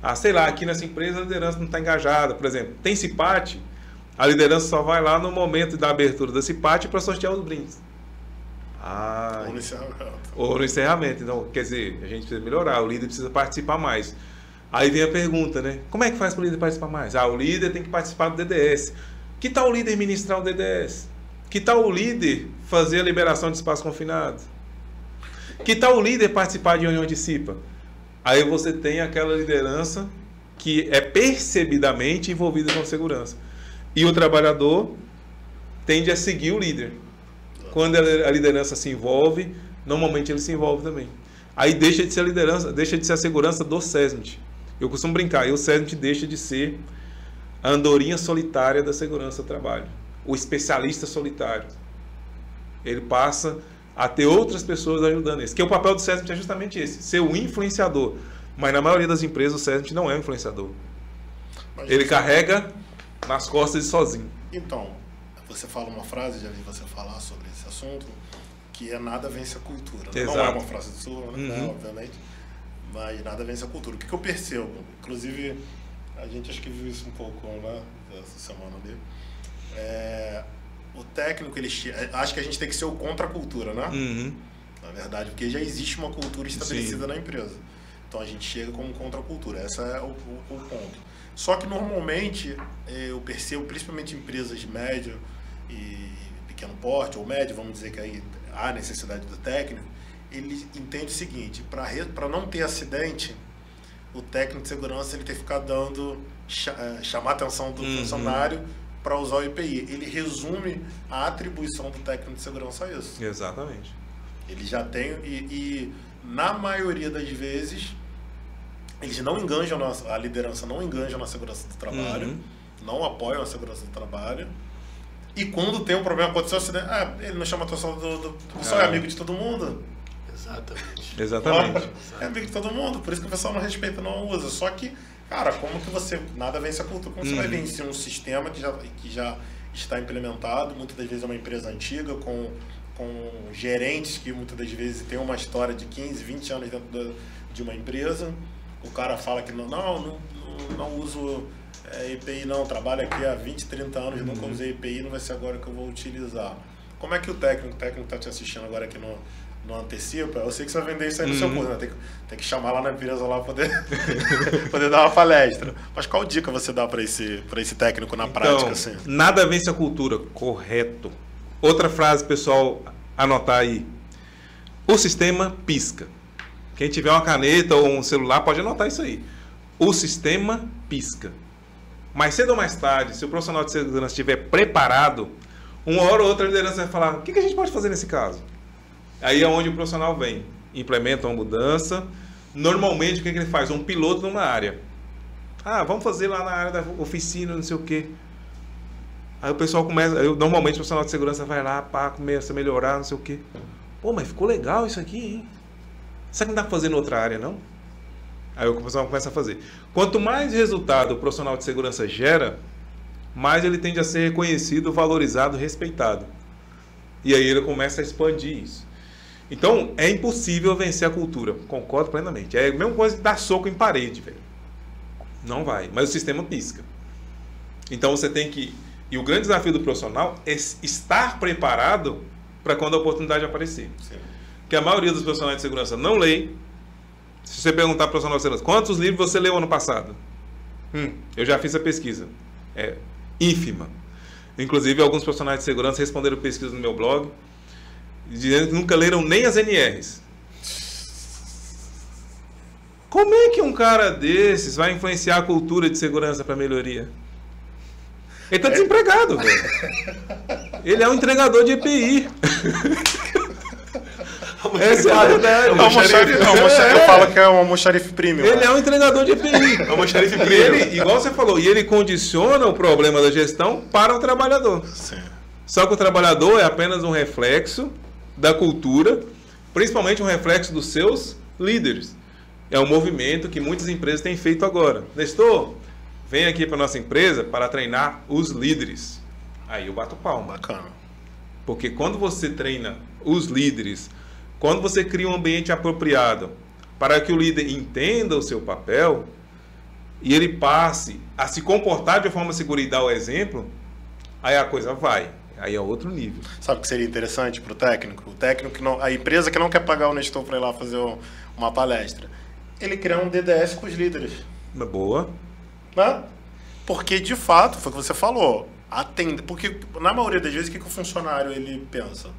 S3: Ah, sei lá, aqui nessa empresa a liderança não está engajada. Por exemplo, tem CIPAT, a liderança só vai lá no momento da abertura da CIPAT para sortear os brindes. Ah,
S2: ou no encerramento.
S3: Ou no encerramento. Então, quer dizer, a gente precisa melhorar, o líder precisa participar mais. Aí vem a pergunta, né? Como é que faz para o líder participar mais? Ah, o líder tem que participar do DDS. Que tal o líder ministrar o DDS? Que tal o líder fazer a liberação de espaço confinado? Que tal o líder participar de reunião de CIPA? Aí você tem aquela liderança que é percebidamente envolvida com segurança. E o trabalhador tende a seguir o líder. Quando a liderança se envolve, normalmente ele se envolve também. Aí deixa de ser a liderança, deixa de ser a segurança do SESMIT. Eu costumo brincar, e o SESMIT deixa de ser a andorinha solitária da segurança do trabalho. O especialista solitário. Ele passa a ter outras pessoas ajudando isso. Que o papel do SESMIT é justamente esse, ser o influenciador. Mas na maioria das empresas o SESMIT não é um influenciador. Ele carrega nas costas sozinho.
S2: Então, você fala uma frase, já vi você falar sobre esse assunto, que é nada vence a cultura.
S3: Exato.
S2: Não é uma frase sua, né? Obviamente, mas nada vence a cultura. O que eu percebo, inclusive, a gente acho que viu isso um pouco, né, essa semana ali, o técnico, acho que a gente tem que ser o contra a cultura, né? Na verdade, porque já existe uma cultura estabelecida na empresa. Então a gente chega como contra a cultura, esse é o ponto. Só que normalmente, eu percebo, principalmente empresas de médio e pequeno porte, ou médio, vamos dizer que aí há necessidade do técnico, ele entende o seguinte, para não ter acidente, o técnico de segurança ele tem que ficar chamar a atenção do funcionário para usar o EPI. Ele resume a atribuição do técnico de segurança a isso.
S3: Exatamente.
S2: Ele já tem, e na maioria das vezes, eles não enganjam, a liderança não enganja na segurança do trabalho, não apoiam a segurança do trabalho. E quando tem um problema, aconteceu um acidente, ele não chama a atenção do pessoal, é amigo de todo mundo.
S3: Exatamente.
S2: É amigo de todo mundo, por isso que o pessoal não respeita, não usa. Só que, cara, como que você, nada vence a cultura, como você vai vencer um sistema que já está implementado, muitas das vezes é uma empresa antiga, com gerentes que muitas das vezes tem uma história de 15, 20 anos dentro de uma empresa. O cara fala que não uso EPI não, trabalho aqui há 20, 30 anos, nunca usei EPI, não vai ser agora que eu vou utilizar. Como é que o técnico está te assistindo agora aqui no Antecipa? Eu sei que você vai vender isso aí no seu curso, né? Tem que chamar lá na empresa lá para poder dar uma palestra. Mas qual dica você dá para esse técnico na prática? Assim?
S3: Nada vence a cultura, correto. Outra frase, pessoal, anotar aí. O sistema pisca. Quem tiver uma caneta ou um celular pode anotar isso aí. O sistema pisca. Mais cedo ou mais tarde, se o profissional de segurança estiver preparado, uma hora ou outra a liderança vai falar, o que a gente pode fazer nesse caso? Aí é onde o profissional vem, implementa uma mudança. Normalmente, o que ele faz? Um piloto numa área. Ah, vamos fazer lá na área da oficina, não sei o quê. Aí o pessoal começa... Normalmente o profissional de segurança vai lá, pá, começa a melhorar, não sei o quê. Pô, mas ficou legal isso aqui, hein? Será que não dá pra fazer em outra área, não? Aí o profissional começa a fazer. Quanto mais resultado o profissional de segurança gera, mais ele tende a ser reconhecido, valorizado, respeitado. E aí ele começa a expandir isso. Então, é impossível vencer a cultura. Concordo plenamente. É a mesma coisa que dar soco em parede, velho. Não vai. Mas o sistema pisca. Então, você tem que... E o grande desafio do profissional é estar preparado para quando a oportunidade aparecer. Sim. Porque a maioria dos profissionais de segurança não lê. Se você perguntar para o profissional de segurança, quantos livros você leu ano passado? Eu já fiz a pesquisa. É ínfima. Inclusive, alguns profissionais de segurança responderam pesquisa no meu blog, dizendo que nunca leram nem as NRs. Como é que um cara desses vai influenciar a cultura de segurança para melhoria? Ele está desempregado, velho. Ele é um entregador de EPI. Essa é a verdade.
S2: Eu falo que é um almoxarife premium.
S3: Ele é um entregador de EPI.
S1: Almoxarife premium.
S3: Igual você falou, e ele condiciona o problema da gestão para o trabalhador.
S2: Sim.
S3: Só que o trabalhador é apenas um reflexo da cultura, principalmente um reflexo dos seus líderes. É um movimento que muitas empresas têm feito agora. Nestor, vem aqui para a nossa empresa para treinar os líderes. Aí eu bato palma.
S2: Bacana.
S3: Porque quando você treina os líderes, quando você cria um ambiente apropriado para que o líder entenda o seu papel e ele passe a se comportar de forma segura e dar o exemplo, aí a coisa vai. Aí é outro nível.
S2: Sabe o que seria interessante para o técnico? O técnico, que não, a empresa que não quer pagar o Nestor para ir lá fazer uma palestra, ele criar um DDS com os líderes.
S3: Boa.
S2: Né? Porque, de fato, foi o que você falou, porque, na maioria das vezes, o que o funcionário ele pensa?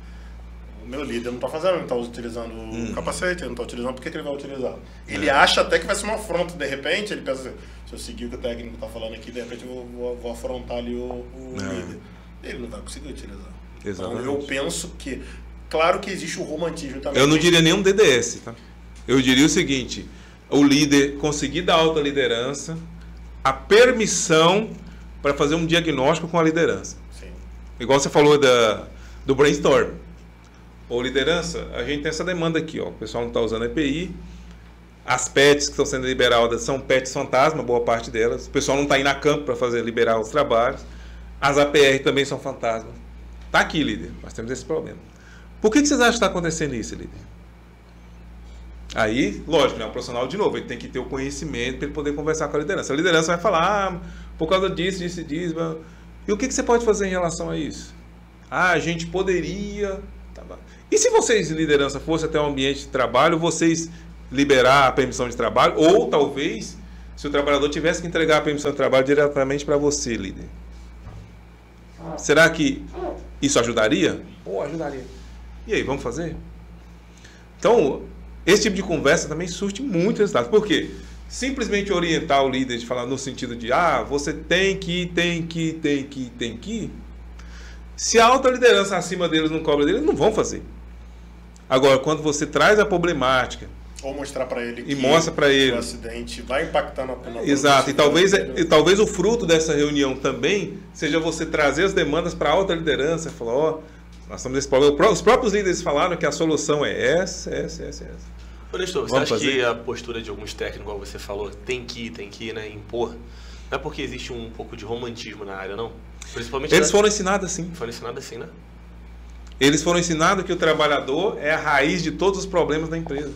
S2: O meu líder não está fazendo, não está utilizando o capacete, ele não está utilizando, por que ele vai utilizar? Ele acha até que vai ser uma afronta, de repente, ele pensa assim, se eu seguir o que o técnico está falando aqui, de repente eu vou afrontar ali o líder. Ele não vai conseguir utilizar.
S3: Exatamente.
S2: Então, eu penso que, claro que existe o romantismo também.
S3: Eu não diria nem um DDS, tá? Eu diria o seguinte, o líder conseguir dar alta liderança, a permissão para fazer um diagnóstico com a liderança.
S2: Sim.
S3: Igual você falou do brainstorm. Ou liderança, a gente tem essa demanda aqui, ó. O pessoal não está usando EPI. As PETs que estão sendo liberadas são PETs fantasma, boa parte delas. O pessoal não está indo a campo para liberar os trabalhos. As APR também são fantasmas. Está aqui, líder. Nós temos esse problema. Por que vocês acham que está acontecendo isso, líder? Aí, lógico, né? O profissional, de novo, ele tem que ter o conhecimento para ele poder conversar com a liderança. A liderança vai falar, por causa disso. E o que você pode fazer em relação a isso? A gente poderia... E se vocês, liderança, fossem até o ambiente de trabalho, vocês liberar a permissão de trabalho, ou talvez, se o trabalhador tivesse que entregar a permissão de trabalho diretamente para você, líder. Será que isso ajudaria? Pô, ajudaria. E aí, vamos fazer? Então, esse tipo de conversa também surte muito resultado. Por quê? Simplesmente orientar o líder de falar no sentido de, você tem que. Se a alta liderança acima deles não cobra deles, não vão fazer. Agora, quando você traz a problemática...
S2: Ou mostrar para ele
S3: que mostra para ele
S2: o acidente vai impactar na
S3: Exato. E talvez o fruto dessa reunião também seja você trazer as demandas para a alta liderança e falar, nós estamos nesse problema. Os próprios líderes falaram que a solução é essa.
S1: Ô, Nestor, você acha que a postura de alguns técnicos, como você falou, tem que ir, né, impor, não é porque existe um pouco de romantismo na área, não? Principalmente
S3: eles foram ensinados assim.
S1: Foram ensinados assim, né?
S3: Eles foram ensinados que o trabalhador é a raiz de todos os problemas da empresa.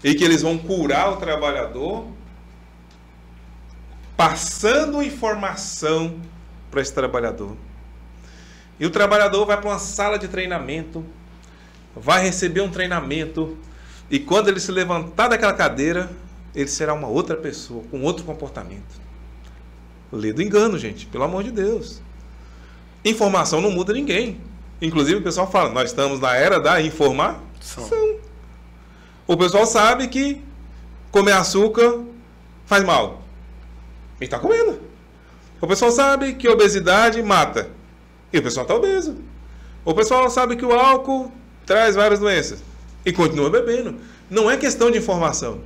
S3: E que eles vão curar o trabalhador passando informação para esse trabalhador. E o trabalhador vai para uma sala de treinamento, vai receber um treinamento, e quando ele se levantar daquela cadeira, ele será uma outra pessoa, com outro comportamento. Lê do engano, gente, pelo amor de Deus. Informação não muda ninguém. Inclusive o pessoal fala, nós estamos na era da informação. O pessoal sabe que comer açúcar faz mal. E está comendo. O pessoal sabe que obesidade mata. E o pessoal está obeso. O pessoal sabe que o álcool traz várias doenças. E continua bebendo. Não é questão de informação.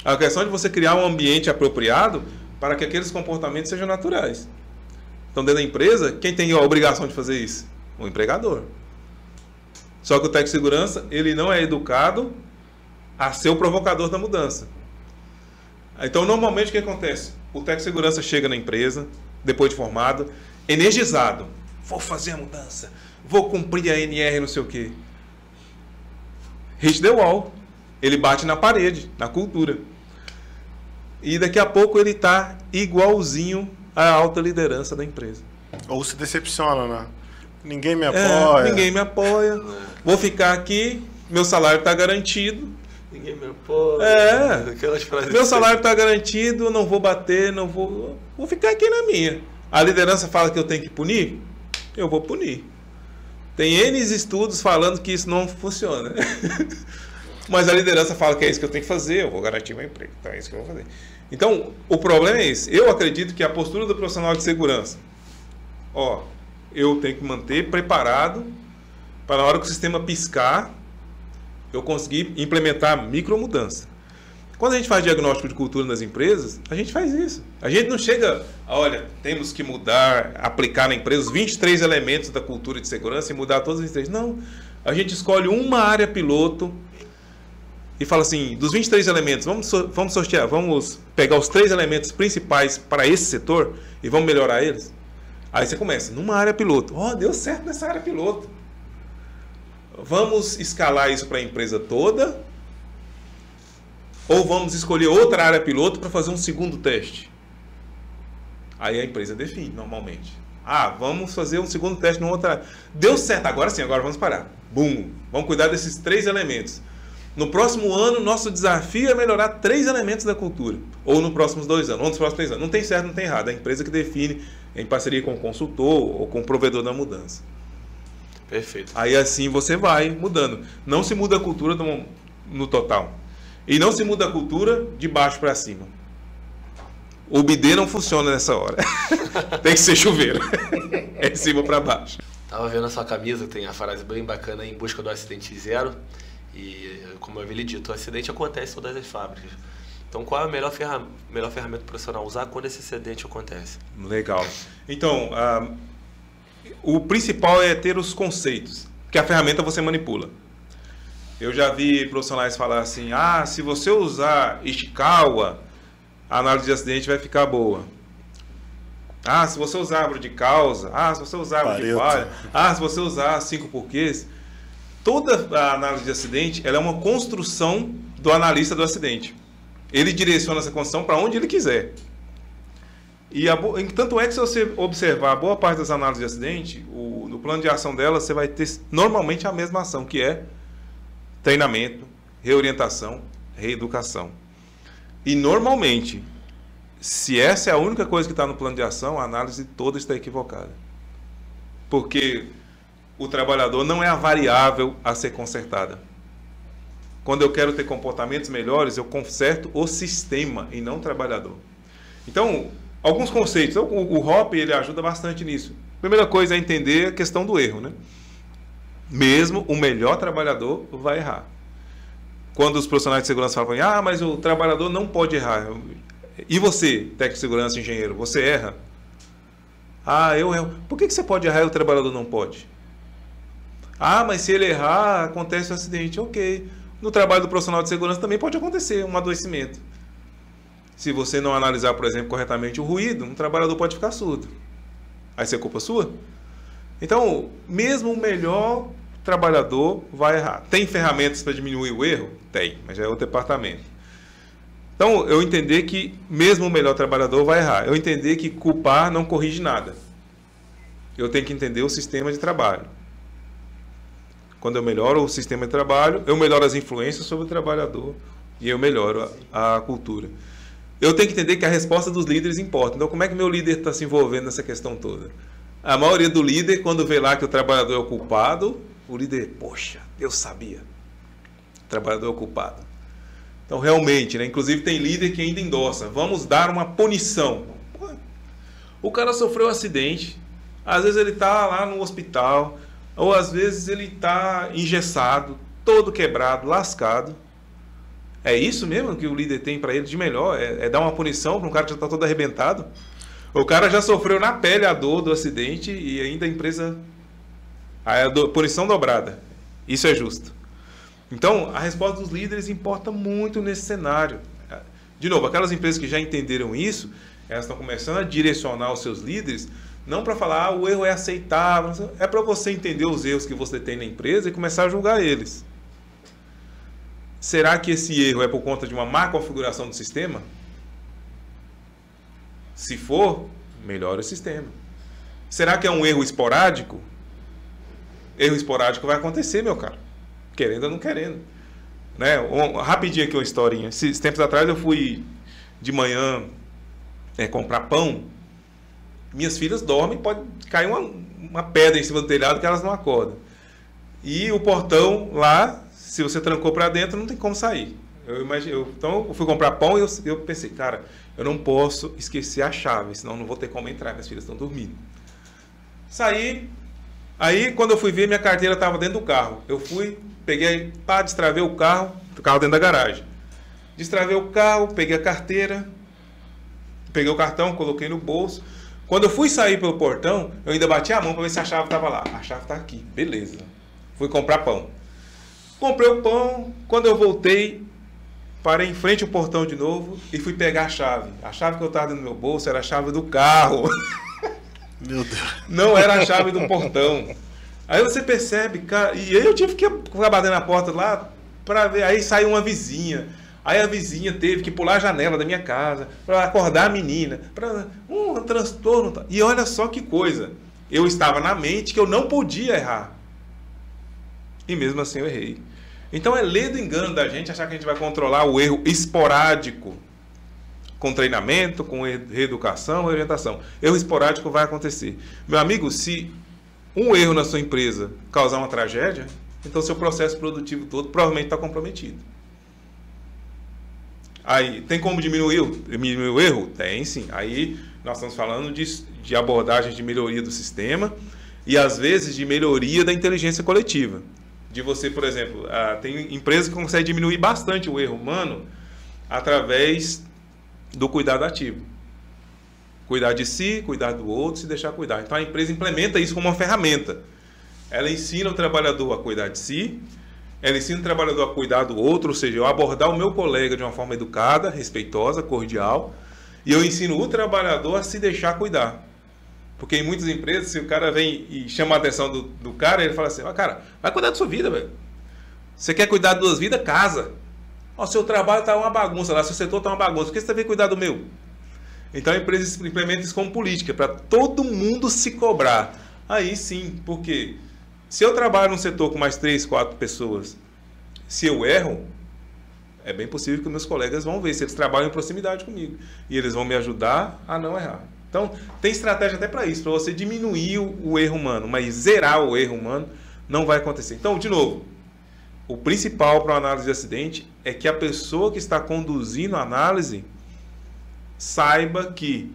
S3: É questão de você criar um ambiente apropriado para que aqueles comportamentos sejam naturais. Então, dentro da empresa, quem tem a obrigação de fazer isso? O empregador. Só que o técnico de segurança, ele não é educado a ser o provocador da mudança. Então, normalmente, o que acontece? O técnico de segurança chega na empresa, depois de formado, energizado. Vou fazer a mudança. Vou cumprir a NR, não sei o quê. Hit the wall. Ele bate na parede, na cultura. E daqui a pouco ele está igualzinho à alta liderança da empresa.
S2: Ou se decepciona, né? Ninguém me apoia.
S3: Ninguém me apoia. Vou ficar aqui, meu salário está garantido.
S1: Ninguém me apoia.
S3: Meu salário está garantido, não vou bater, não vou... Vou ficar aqui na minha. A liderança fala que eu tenho que punir? Eu vou punir. Tem N estudos falando que isso não funciona. Mas a liderança fala que é isso que eu tenho que fazer, eu vou garantir meu emprego. Então é isso que eu vou fazer. Então, o problema é esse. Eu acredito que a postura do profissional de segurança, eu tenho que manter preparado para na hora que o sistema piscar, eu conseguir implementar micromudança. Quando a gente faz diagnóstico de cultura nas empresas, a gente faz isso. A gente não chega, olha, temos que mudar, aplicar na empresa os 23 elementos da cultura de segurança e mudar todos os 23. Não. A gente escolhe uma área piloto e fala assim, dos 23 elementos, vamos sortear, vamos pegar os 3 elementos principais para esse setor e vamos melhorar eles. Aí você começa, numa área piloto. Deu certo nessa área piloto. Vamos escalar isso para a empresa toda? Ou vamos escolher outra área piloto para fazer um segundo teste? Aí a empresa define, normalmente. Vamos fazer um segundo teste numa outra área. Deu certo, agora sim, agora vamos parar. Bum! Vamos cuidar desses 3 elementos. No próximo ano, nosso desafio é melhorar 3 elementos da cultura. Ou nos próximos 2 anos, ou nos próximos 3 anos. Não tem certo, não tem errado. É a empresa que define em parceria com o consultor ou com o provedor da mudança.
S1: Perfeito.
S3: Aí assim você vai mudando. Não se muda a cultura no total. E não se muda a cultura de baixo para cima. O bidê não funciona nessa hora. Tem que ser chuveiro. É de cima para baixo.
S1: Tava vendo a sua camisa, tem a frase bem bacana, em busca do acidente zero. E, como eu havia dito, o acidente acontece em todas as fábricas. Então, qual é a melhor ferramenta profissional usar quando esse acidente acontece?
S3: Legal. Então, o principal é ter os conceitos, que a ferramenta você manipula. Eu já vi profissionais falar assim, se você usar Ishikawa, a análise de acidente vai ficar boa. Se você usar árvore de causa, se você usar árvore de falha, se você usar 5 porquês. Toda a análise de acidente ela é uma construção do analista do acidente. Ele direciona essa construção para onde ele quiser. E tanto é que se você observar a boa parte das análises de acidente, no plano de ação dela, você vai ter normalmente a mesma ação, que é treinamento, reorientação, reeducação. E normalmente, se essa é a única coisa que está no plano de ação, a análise toda está equivocada. Porque o trabalhador não é a variável a ser consertada. Quando eu quero ter comportamentos melhores, eu conserto o sistema e não o trabalhador. Então, alguns conceitos. O Hop ele ajuda bastante nisso. Primeira coisa é entender a questão do erro, né? Mesmo o melhor trabalhador vai errar. Quando os profissionais de segurança falam, mas o trabalhador não pode errar. E você, técnico de segurança, engenheiro, você erra? Eu erro. Por que você pode errar e o trabalhador não pode? Mas se ele errar, acontece um acidente. Ok. No trabalho do profissional de segurança também pode acontecer um adoecimento. Se você não analisar, por exemplo, corretamente o ruído, um trabalhador pode ficar surdo. Aí isso é culpa sua? Então, mesmo o melhor trabalhador vai errar. Tem ferramentas para diminuir o erro? Tem, mas já é outro departamento. Então, eu entender que mesmo o melhor trabalhador vai errar. Eu entender que culpar não corrige nada. Eu tenho que entender o sistema de trabalho. Quando eu melhoro o sistema de trabalho, eu melhoro as influências sobre o trabalhador e eu melhoro a cultura. Eu tenho que entender que a resposta dos líderes importa. Então, como é que meu líder está se envolvendo nessa questão toda? A maioria do líder, quando vê lá que o trabalhador é o culpado, o líder, poxa, eu sabia. O trabalhador é o culpado. Então, realmente, né? Inclusive tem líder que ainda endossa. Vamos dar uma punição. O cara sofreu um acidente. Às vezes ele está lá no hospital. Ou às vezes ele está engessado, todo quebrado, lascado. É isso mesmo que o líder tem para ele de melhor? É dar uma punição para um cara que já está todo arrebentado? O cara já sofreu na pele a dor do acidente e ainda a empresa... punição dobrada. Isso é justo. Então, a resposta dos líderes importa muito nesse cenário. De novo, aquelas empresas que já entenderam isso, elas estão começando a direcionar os seus líderes, não para falar, o erro é aceitável, é para você entender os erros que você tem na empresa e começar a julgar eles. Será que esse erro é por conta de uma má configuração do sistema? Se for, melhora o sistema. Será que é um erro esporádico? Erro esporádico vai acontecer, meu cara. Querendo ou não querendo. Né? Rapidinho aqui uma historinha. Esses tempos atrás eu fui de manhã comprar pão. Minhas filhas dormem, pode cair uma pedra em cima do telhado que elas não acordam. E o portão lá, se você trancou para dentro, não tem como sair. Então eu fui comprar pão e eu pensei, cara, eu não posso esquecer a chave, senão não vou ter como entrar, minhas filhas estão dormindo. Saí, aí quando eu fui ver, minha carteira estava dentro do carro. Eu fui, peguei, destravei o carro dentro da garagem. Destravei o carro, peguei a carteira, peguei o cartão, coloquei no bolso. Quando eu fui sair pelo portão, eu ainda bati a mão para ver se a chave estava lá. A chave está aqui, beleza. Fui comprar pão. Comprei o pão, quando eu voltei, parei em frente ao portão de novo e fui pegar a chave. A chave que eu estava dentro do meu bolso era a chave do carro.
S2: Meu Deus.
S3: Não era a chave do portão. Aí você percebe, cara, e aí eu tive que ficar batendo na porta lá para ver. Aí saiu uma vizinha. Aí a vizinha teve que pular a janela da minha casa para acordar a menina. Um transtorno. E olha só que coisa. Eu estava na mente que eu não podia errar. E mesmo assim eu errei. Então é ler do engano da gente achar que a gente vai controlar o erro esporádico com treinamento, com reeducação, orientação. Erro esporádico vai acontecer. Meu amigo, se um erro na sua empresa causar uma tragédia, então seu processo produtivo todo provavelmente está comprometido. Aí, tem como diminuir o erro? Tem sim. Aí nós estamos falando de abordagem de melhoria do sistema e às vezes de melhoria da inteligência coletiva. De você, por exemplo, tem empresas que conseguem diminuir bastante o erro humano através do cuidado ativo. Cuidar de si, cuidar do outro, se deixar cuidar. Então a empresa implementa isso como uma ferramenta. Ela ensina o trabalhador a cuidar de si, ela ensina o trabalhador a cuidar do outro, ou seja, eu abordar o meu colega de uma forma educada, respeitosa, cordial, e eu ensino o trabalhador a se deixar cuidar. Porque em muitas empresas, se o cara vem e chama a atenção do cara, ele fala assim, cara, vai cuidar da sua vida, velho. Você quer cuidar das duas vidas? Casa. O seu trabalho está uma bagunça lá, seu setor está uma bagunça, por que você vem cuidar do meu? Então a empresa implementa isso como política, para todo mundo se cobrar. Aí sim, porque se eu trabalho num setor com mais 3, 4 pessoas, se eu erro, é bem possível que meus colegas vão ver, se eles trabalham em proximidade comigo. E eles vão me ajudar a não errar. Então, tem estratégia até para isso, para você diminuir o erro humano, mas zerar o erro humano não vai acontecer. Então, de novo, o principal para uma análise de acidente é que a pessoa que está conduzindo a análise saiba que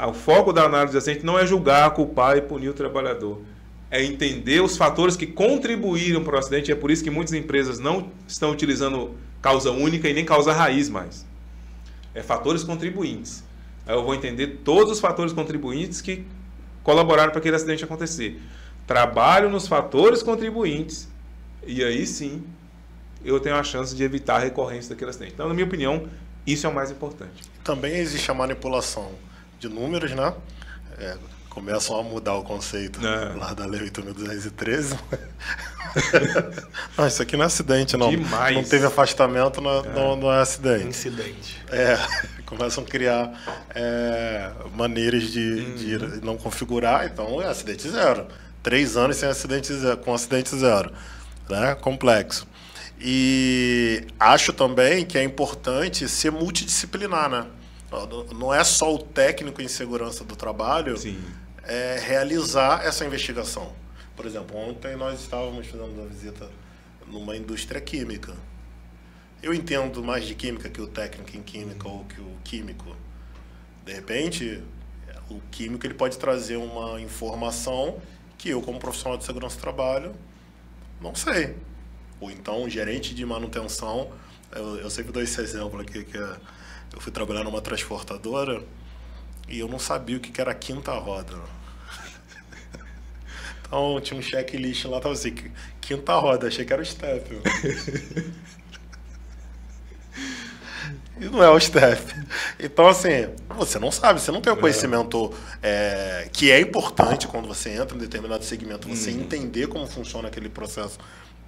S3: o foco da análise de acidente não é julgar, culpar e punir o trabalhador. É entender os fatores que contribuíram para o acidente. E é por isso que muitas empresas não estão utilizando causa única e nem causa raiz mais. É fatores contribuintes. Aí eu vou entender todos os fatores contribuintes que colaboraram para aquele acidente acontecer. Trabalho nos fatores contribuintes e aí sim eu tenho a chance de evitar a recorrência daquele acidente. Então, na minha opinião, isso é o mais importante.
S2: Também existe a manipulação de números, né? Começam a mudar o conceito lá da Lei 8.213. Não, isso aqui não é acidente, não.
S3: Demais.
S2: Não teve afastamento, não é acidente.
S1: Incidente.
S2: Começam a criar maneiras de não configurar, então é acidente zero. 3 anos sem acidente zero, com acidente zero. Né? Complexo. E acho também que é importante ser multidisciplinar, né? Não é só o técnico em segurança do trabalho realizar essa investigação. Por exemplo, ontem nós estávamos fazendo uma visita numa indústria química. Eu entendo mais de química que o técnico em química ou que o químico. De repente, o químico ele pode trazer uma informação que eu, como profissional de segurança do trabalho, não sei. Ou então, o gerente de manutenção Eu sempre dou esse exemplo aqui, que eu fui trabalhar numa transportadora e eu não sabia o que era a quinta roda. Então tinha um checklist lá, tava assim, quinta roda, achei que era o step. E não é o step. Então, assim, você não sabe, você não tem o conhecimento que é importante quando você entra em determinado segmento, você entender como funciona aquele processo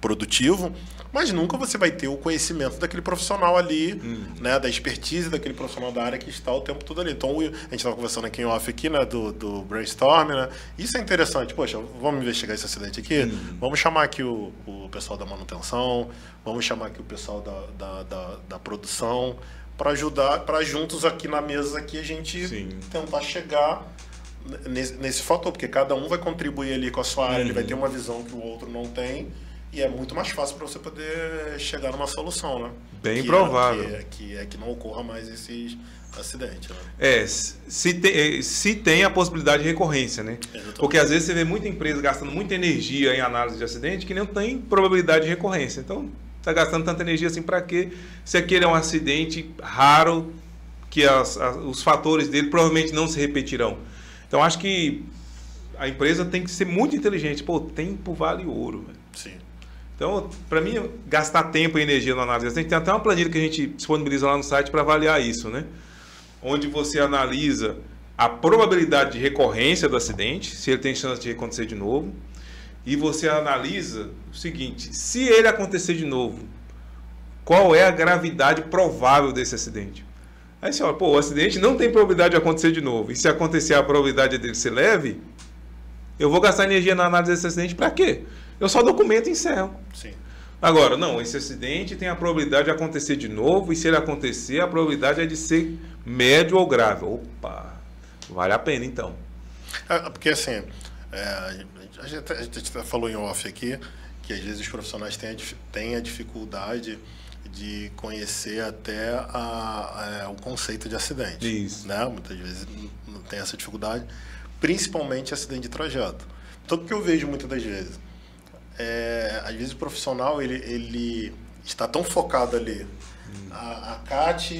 S2: produtivo, mas nunca você vai ter o conhecimento daquele profissional ali, né, da expertise daquele profissional da área que está o tempo todo ali. Então, a gente estava conversando aqui em off aqui, né, do brainstorm, né? Isso é interessante. Poxa, vamos investigar esse acidente aqui? Vamos chamar aqui o pessoal da manutenção, vamos chamar aqui o pessoal da produção, para ajudar, para juntos aqui na mesa aqui a gente tentar chegar nesse fator, porque cada um vai contribuir ali com a sua área, ele vai ter uma visão que o outro não tem, e é muito mais fácil para você poder chegar numa solução, né?
S3: Bem provável.
S2: Que não ocorra mais esses acidentes, né?
S3: Se tem a possibilidade de recorrência, né? Exatamente. Porque às vezes você vê muita empresa gastando muita energia em análise de acidente que não tem probabilidade de recorrência. Então, está gastando tanta energia assim para quê? Se aquele é um acidente raro, que os fatores dele provavelmente não se repetirão. Então, acho que a empresa tem que ser muito inteligente. Pô, tempo vale ouro, velho.
S2: Sim.
S3: Então, para mim, gastar tempo e energia na análise, tem até uma planilha que a gente disponibiliza lá no site para avaliar isso, né? Onde você analisa a probabilidade de recorrência do acidente, se ele tem chance de acontecer de novo, e você analisa o seguinte: se ele acontecer de novo, qual é a gravidade provável desse acidente? Aí você olha, pô, o acidente não tem probabilidade de acontecer de novo, e se acontecer a probabilidade dele ser leve, eu vou gastar energia na análise desse acidente para quê? Eu só documento e encerro.
S2: Sim.
S3: Agora, não, esse acidente tem a probabilidade de acontecer de novo, e se ele acontecer, a probabilidade é de ser médio ou grave. Opa, vale a pena então.
S2: Porque assim, a gente falou em off aqui, que às vezes os profissionais têm a dificuldade de conhecer até o conceito de acidente.
S3: Isso.
S2: Né? Muitas vezes não tem essa dificuldade, principalmente acidente de trajeto. Então, o que eu vejo muitas das vezes? Às vezes o profissional ele está tão focado ali. A CAT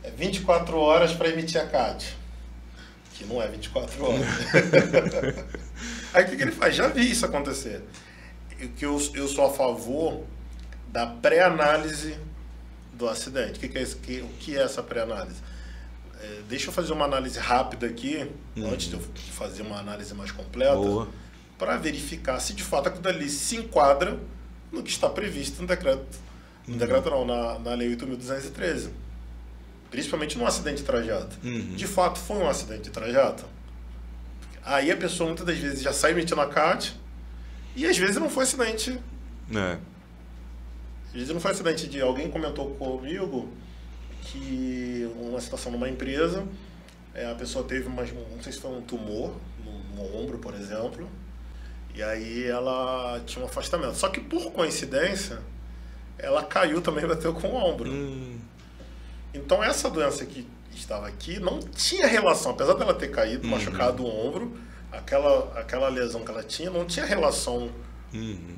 S2: é 24 horas para emitir a CAT, que não é 24 horas. Aí o que ele faz? Já vi isso acontecer. Que eu sou a favor da pré-análise do acidente. O que é essa pré-análise? Deixa eu fazer uma análise rápida aqui, antes de eu fazer uma análise mais completa, para verificar se de fato aquilo dali se enquadra no que está previsto no decreto. No decreto não, na Lei 8.213. Principalmente num acidente de trajeto. De fato foi um acidente de trajeto. Aí a pessoa muitas das vezes já sai emitindo a CAT, e às vezes não foi acidente. Às vezes não foi acidente de... Alguém comentou comigo que uma situação numa empresa, a pessoa teve não sei se foi um tumor no ombro, por exemplo, e aí ela tinha um afastamento. Só que por coincidência, ela caiu também e bateu com o ombro. Então essa doença que estava aqui não tinha relação, apesar dela ter caído, machucado o ombro, aquela lesão que ela tinha não tinha relação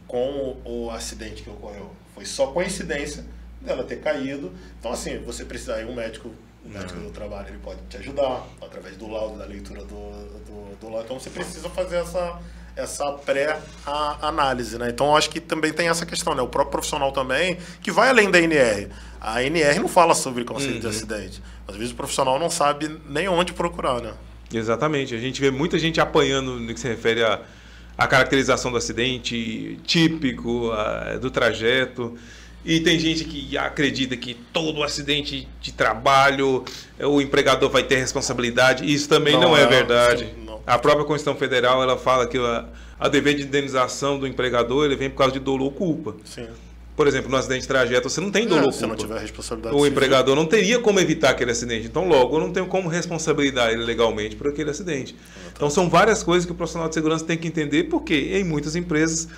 S2: com o acidente que ocorreu. Foi só coincidência dela ter caído. Então, assim, você precisa... Aí o médico do trabalho, ele pode te ajudar através do laudo, da leitura do laudo. Então, você precisa fazer essa pré-análise, né? Então, eu acho que também tem essa questão, né? O próprio profissional também, que vai além da NR. A NR não fala sobre conceito de acidente. Às vezes o profissional não sabe nem onde procurar, né?
S3: Exatamente. A gente vê muita gente apanhando no que se refere à caracterização do acidente típico, do trajeto. E tem gente que acredita que todo acidente de trabalho o empregador vai ter responsabilidade. Isso também não é verdade.
S2: Não.
S3: A própria Constituição Federal ela fala que a dever de indenização do empregador ele vem por causa de dolo ou culpa.
S2: Sim.
S3: Por exemplo, no acidente de trajeto você não tem dolo ou culpa.
S2: Se não tiver responsabilidade
S3: o empregador não teria como evitar aquele acidente. Então, logo, eu não tenho como responsabilizar ele legalmente por aquele acidente. Então, são várias coisas que o profissional de segurança tem que entender, porque em muitas empresas,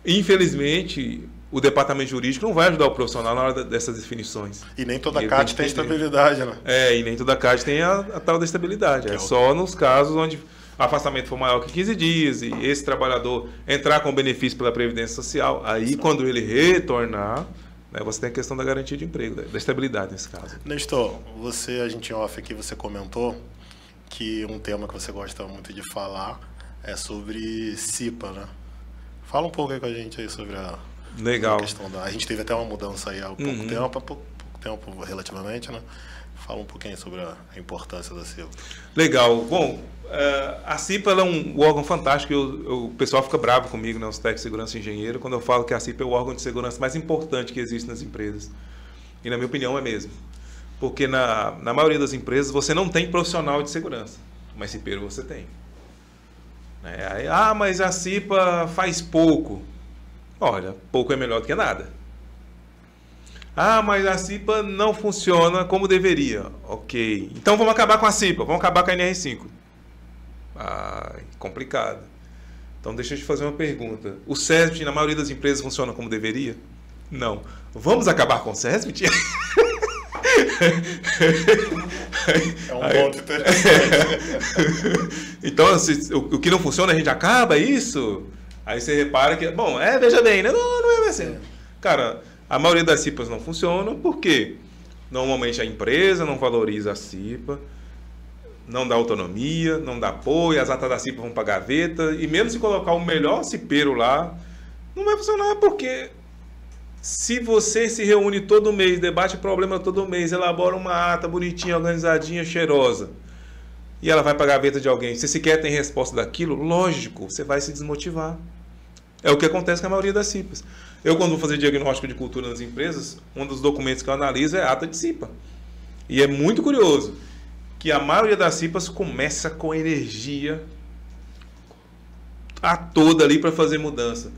S3: infelizmente, o departamento jurídico não vai ajudar o profissional na hora dessas definições.
S2: E nem toda CAT tem estabilidade, né?
S3: E nem toda CAT tem a tal da estabilidade. É só nos casos onde o afastamento for maior que 15 dias e esse trabalhador entrar com benefício pela Previdência Social. Aí, quando ele retornar, né? Você tem a questão da garantia de emprego, da estabilidade nesse caso.
S2: Nestor, a gente em off aqui, você comentou que um tema que você gosta muito de falar é sobre CIPA, né? Fala um pouco aí com a gente aí sobre a questão a gente teve até uma mudança aí há pouco tempo relativamente, né? Fala um pouquinho sobre a importância da CIPA.
S3: Legal. Bom, a CIPA ela é um órgão fantástico. O pessoal fica bravo comigo, né, os técnicos de segurança e engenheiro, quando eu falo que a CIPA é o órgão de segurança mais importante que existe nas empresas. E na minha opinião é mesmo. Porque na maioria das empresas você não tem profissional de segurança, mas cipeiro você tem. Mas a CIPA faz pouco. Olha, pouco é melhor do que nada. Mas a CIPA não funciona como deveria. Ok. Então vamos acabar com a CIPA, vamos acabar com a NR5. Complicado. Então deixa eu te fazer uma pergunta. O SESBIT na maioria das empresas funciona como deveria? Não. Vamos acabar com o SESBIT?
S2: É um ponto interessante.
S3: Então, o que não funciona a gente acaba, isso? Aí você repara que... Bom, veja bem, né? Não é assim. Cara, a maioria das CIPAs não funciona porque normalmente a empresa não valoriza a CIPA, não dá autonomia, não dá apoio, as atas da CIPA vão para a gaveta, e mesmo se colocar o melhor cipeiro lá, não vai funcionar porque... Se você se reúne todo mês, debate problema todo mês, elabora uma ata bonitinha, organizadinha, cheirosa, e ela vai para a gaveta de alguém, você sequer tem resposta daquilo, lógico, você vai se desmotivar. É o que acontece com a maioria das CIPAs. Eu, quando vou fazer diagnóstico de cultura nas empresas, um dos documentos que eu analiso é a ata de CIPA. E é muito curioso que a maioria das CIPAs começa com energia a toda ali para fazer mudança.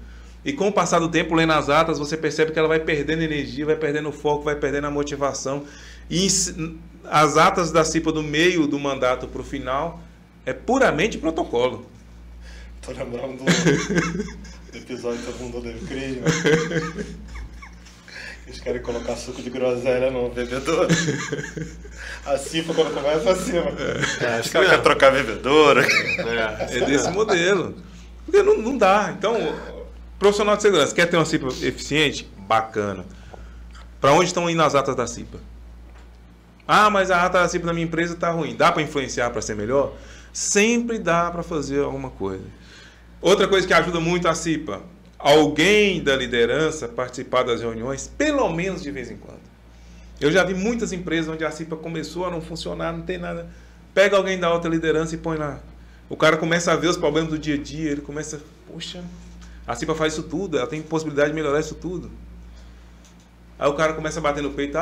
S3: E com o passar do tempo, lendo as atas, você percebe que ela vai perdendo energia, vai perdendo foco, vai perdendo a motivação. E as atas da CIPA do meio do mandato para o final é puramente protocolo.
S2: Tô lembrando do episódio Todo Mundo Odeia o Cris, né? Eles querem colocar suco de groselha no bebedouro. A CIPA, quando começa, acima. Os caras querem trocar bebedouro.
S3: É desse modelo. Porque não dá. Então... Profissional de segurança, quer ter uma CIPA eficiente? Bacana. Para onde estão indo as atas da CIPA? Mas a ata da CIPA da minha empresa está ruim. Dá para influenciar para ser melhor? Sempre dá para fazer alguma coisa. Outra coisa que ajuda muito a CIPA, alguém da liderança participar das reuniões, pelo menos de vez em quando. Eu já vi muitas empresas onde a CIPA começou a não funcionar, não tem nada. Pega alguém da alta liderança e põe lá. O cara começa a ver os problemas do dia a dia, ele começa, poxa... A CIPA faz isso tudo, ela tem possibilidade de melhorar isso tudo. Aí o cara começa a bater no peito,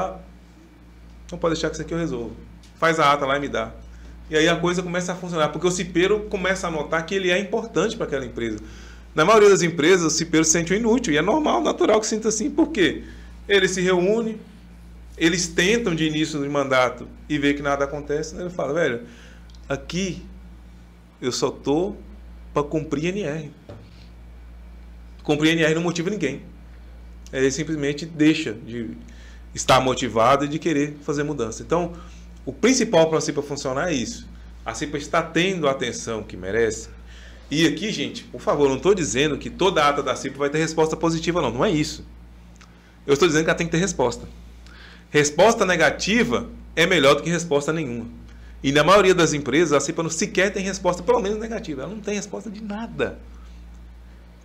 S3: não pode deixar que isso aqui eu resolvo. Faz a ata lá e me dá. E aí a coisa começa a funcionar, porque o cipeiro começa a notar que ele é importante para aquela empresa. Na maioria das empresas, o cipeiro se sente inútil, e é normal, natural que sinta assim. Por quê? Ele se reúne, eles tentam de início do mandato e vê que nada acontece, né? Ele fala, velho, aqui eu só estou para cumprir NR. Cumprir NR não motiva ninguém. Ele simplesmente deixa de estar motivado e de querer fazer mudança. Então, o principal para a CIPA funcionar é isso. A CIPA está tendo a atenção que merece. E aqui, gente, por favor, não estou dizendo que toda ata da CIPA vai ter resposta positiva, não. Não é isso. Eu estou dizendo que ela tem que ter resposta. Resposta negativa é melhor do que resposta nenhuma. E na maioria das empresas, a CIPA não sequer tem resposta, pelo menos negativa. Ela não tem resposta de nada.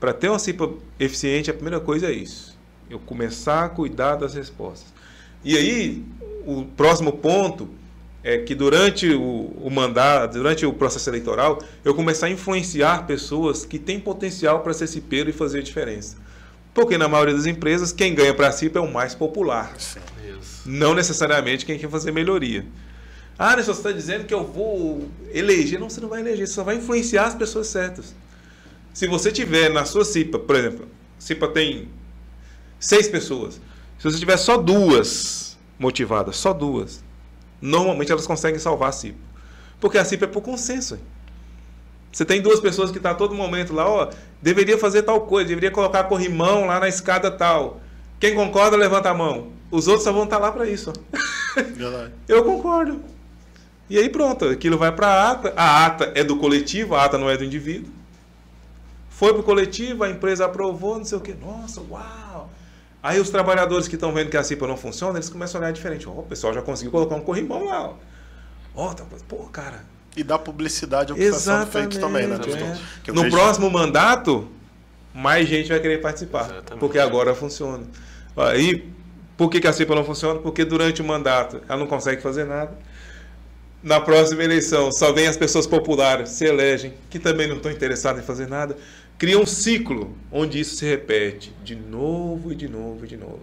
S3: Para ter uma CIPA eficiente, a primeira coisa é isso. Eu começar a cuidar das respostas. E aí, o próximo ponto é que durante o mandato, durante o processo eleitoral, eu começar a influenciar pessoas que têm potencial para ser cipeiro e fazer a diferença. Porque na maioria das empresas, quem ganha para a CIPA é o mais popular. Sim. Não necessariamente quem quer fazer melhoria. Você está dizendo que eu vou eleger. Não, você não vai eleger, você só vai influenciar as pessoas certas. Se você tiver na sua CIPA, por exemplo, a CIPA tem 6 pessoas. Se você tiver só 2 motivadas, só 2, normalmente elas conseguem salvar a CIPA. Porque a CIPA é por consenso. Hein? Você tem 2 pessoas que estão a todo momento lá, deveria fazer tal coisa, deveria colocar corrimão lá na escada tal. Quem concorda, levanta a mão. Os outros só vão estar lá para isso. Eu concordo. E aí pronto, aquilo vai para a ata. A ata é do coletivo, a ata não é do indivíduo. Foi para o coletivo, a empresa aprovou, não sei o quê. Nossa, uau! Aí os trabalhadores que estão vendo que a CIPA não funciona, eles começam a olhar diferente. O pessoal já conseguiu colocar um corrimão lá. Pô, cara.
S2: E dá publicidade ao que está sendo feito também, né?
S3: No próximo mandato, mais gente vai querer participar. Exatamente. Porque agora funciona. E por que a CIPA não funciona? Porque durante o mandato ela não consegue fazer nada. Na próxima eleição, só vem as pessoas populares, se elegem, que também não estão interessadas em fazer nada. Cria um ciclo onde isso se repete de novo e de novo e de novo.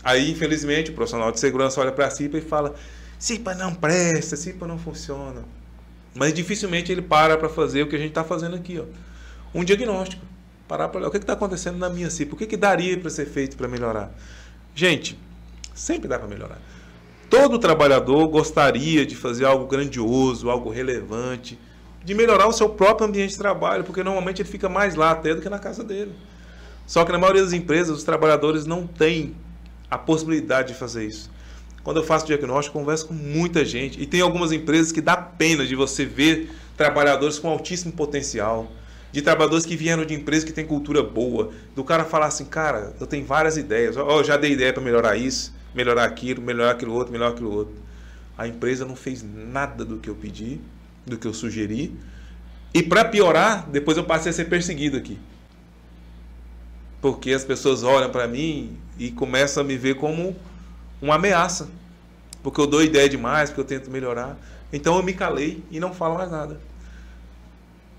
S3: Aí, infelizmente, o profissional de segurança olha para a CIPA e fala: CIPA não presta, CIPA não funciona. Mas dificilmente ele para fazer o que a gente está fazendo aqui. Um diagnóstico. Parar para olhar o que está acontecendo na minha CIPA, o que daria para ser feito para melhorar. Gente, sempre dá para melhorar. Todo trabalhador gostaria de fazer algo grandioso, algo relevante, de melhorar o seu próprio ambiente de trabalho, porque normalmente ele fica mais lá até do que na casa dele. Só que na maioria das empresas, os trabalhadores não têm a possibilidade de fazer isso. Quando eu faço diagnóstico, eu converso com muita gente. E tem algumas empresas que dá pena de você ver trabalhadores com altíssimo potencial, de trabalhadores que vieram de empresas que têm cultura boa, do cara falar assim: cara, eu tenho várias ideias, eu já dei ideia para melhorar isso, melhorar aquilo outro, melhorar aquilo outro. A empresa não fez nada do que eu pedi, do que eu sugeri. E para piorar, depois eu passei a ser perseguido aqui. Porque as pessoas olham para mim e começam a me ver como uma ameaça. Porque eu dou ideia demais, porque eu tento melhorar. Então eu me calei e não falo mais nada.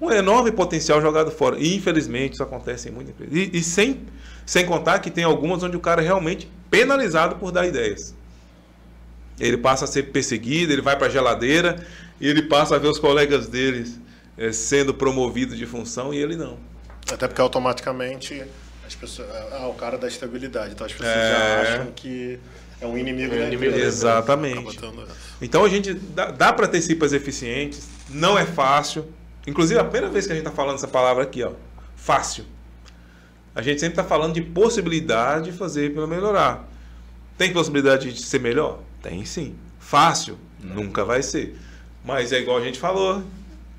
S3: Um enorme potencial jogado fora. E infelizmente isso acontece em muitas empresas. E sem contar que tem algumas onde o cara é realmente penalizado por dar ideias. Ele passa a ser perseguido, ele vai para a geladeira, e ele passa a ver os colegas dele sendo promovidos de função e ele não.
S2: Até porque automaticamente as pessoas... o cara da estabilidade. Então as pessoas já acham que é um inimigo da empresa.
S3: Exatamente. Então a gente dá para ter CIPAs eficientes, não é fácil. Inclusive a primeira vez que a gente está falando essa palavra aqui, fácil. A gente sempre está falando de possibilidade de fazer para melhorar. Tem possibilidade de ser melhor? Tem sim. Fácil? Nunca vai ser. Mas é igual a gente falou.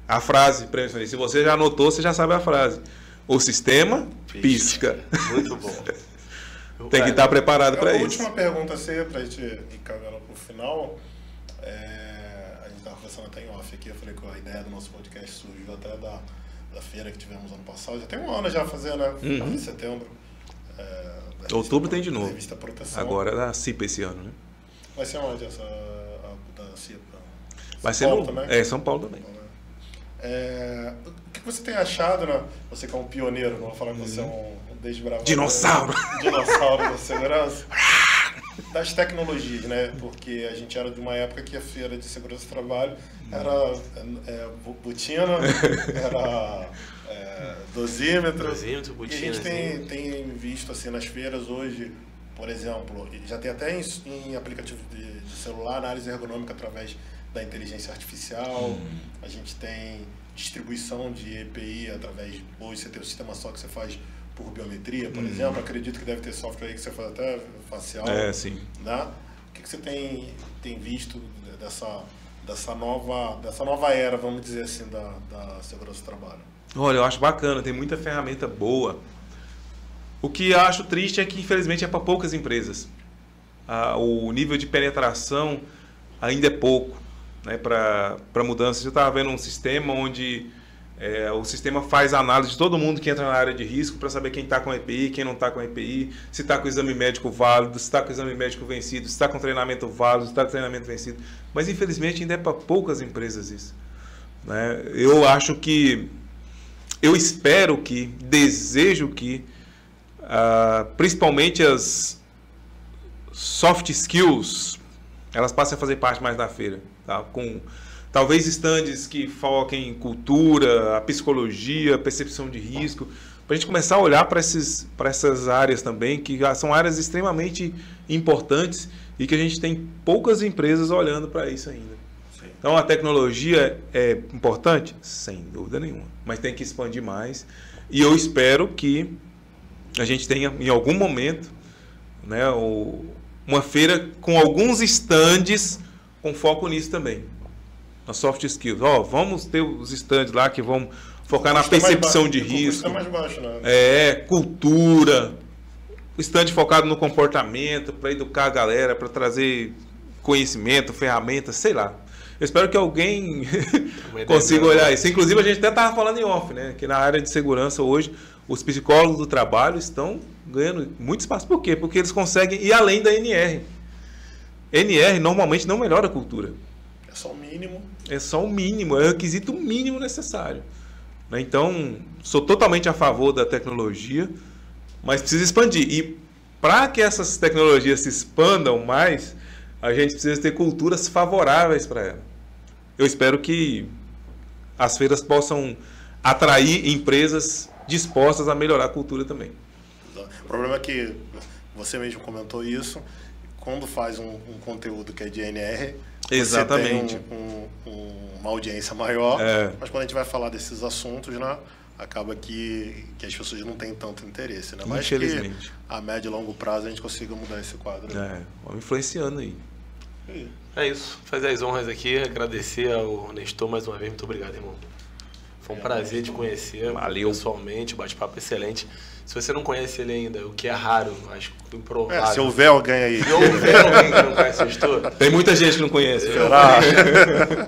S3: A frase, se você já anotou, você já sabe a frase. O sistema pisca.
S1: Muito bom.
S3: Tem que estar preparado para isso.
S2: A última pergunta para a gente ir caminhando para o final. A gente estava conversando até em off aqui. Eu falei que a ideia do nosso podcast surgiu até da feira que tivemos ano passado. Já tem um ano já fazendo, né? Em setembro.
S3: Outubro tem de novo.
S2: Revista Proteção.
S3: Agora é da CIPA esse ano, né?
S2: Vai ser onde essa da CIPA?
S3: Vai ser no também? São Paulo também.
S2: O que você tem achado, né? Você que é um pioneiro, não vou falar que você é um desbravador.
S3: Dinossauro!
S2: Dinossauro da segurança. Das tecnologias, né? Porque a gente era de uma época que a feira de segurança do trabalho era botina, era dosímetro.
S1: Botina,
S2: e a gente tem visto assim nas feiras hoje, por exemplo, já tem até em aplicativo de celular análise ergonômica através da inteligência artificial. A gente tem distribuição de EPI através de hoje você tem o sistema só que você faz por biometria, por exemplo. Acredito que deve ter software aí que você faz até facial.
S3: Sim.
S2: Né? O que você tem visto dessa nova era, vamos dizer assim, da segurança do trabalho?
S3: Olha, eu acho bacana, tem muita ferramenta boa. O que eu acho triste é que, infelizmente, é para poucas empresas. O nível de penetração ainda é pouco, né, para mudanças. Eu estava vendo um sistema onde o sistema faz análise de todo mundo que entra na área de risco para saber quem está com EPI, quem não está com EPI, se está com o exame médico válido, se está com o exame médico vencido, se está com treinamento válido, se está com treinamento vencido. Mas, infelizmente, ainda é para poucas empresas isso. Né? Eu espero que, desejo que, principalmente as soft skills, elas passem a fazer parte mais da feira, tá? Com talvez estandes que foquem em cultura, a psicologia, a percepção de risco, para a gente começar a olhar para essas áreas também, que são áreas extremamente importantes e que a gente tem poucas empresas olhando para isso ainda. Sim. Então, a tecnologia é importante? Sem dúvida nenhuma, mas tem que expandir mais. E eu espero que a gente tenha, em algum momento, né, uma feira com alguns estandes com foco nisso também. Na soft skills. Vamos ter os estandes lá que vão focar na percepção de risco.
S2: Mais baixo, né?
S3: Cultura. stand focado no comportamento, para educar a galera, para trazer conhecimento, ferramentas, sei lá. Eu espero que alguém consiga olhar isso. Inclusive, a gente até estava falando em off, né? Que na área de segurança hoje, os psicólogos do trabalho estão ganhando muito espaço. Por quê? Porque eles conseguem ir além da NR. NR normalmente não melhora a cultura.
S2: É só o mínimo.
S3: É só o mínimo, é o requisito mínimo necessário. Então, sou totalmente a favor da tecnologia, mas precisa expandir. E para que essas tecnologias se expandam mais, a gente precisa ter culturas favoráveis para ela. Eu espero que as feiras possam atrair empresas dispostas a melhorar a cultura também.
S2: O problema é que você mesmo comentou isso, quando faz um conteúdo que é de NR,
S3: exatamente,
S2: você tem uma audiência maior, mas quando a gente vai falar desses assuntos, né, acaba que as pessoas não têm tanto interesse. Né? Mas que a médio e longo prazo a gente consiga mudar esse quadro.
S3: Vamos influenciando aí.
S1: É isso. Fazer as honras aqui, agradecer ao Nestor mais uma vez. Muito obrigado, irmão. Foi um prazer te conhecer.
S3: Valeu.
S1: Pessoalmente, bate-papo excelente. Se você não conhece ele ainda, o que é raro, acho improvável.
S2: Se houver alguém aí.
S1: Se houver alguém que não conhece o gestor.
S3: Tem muita gente que não conhece.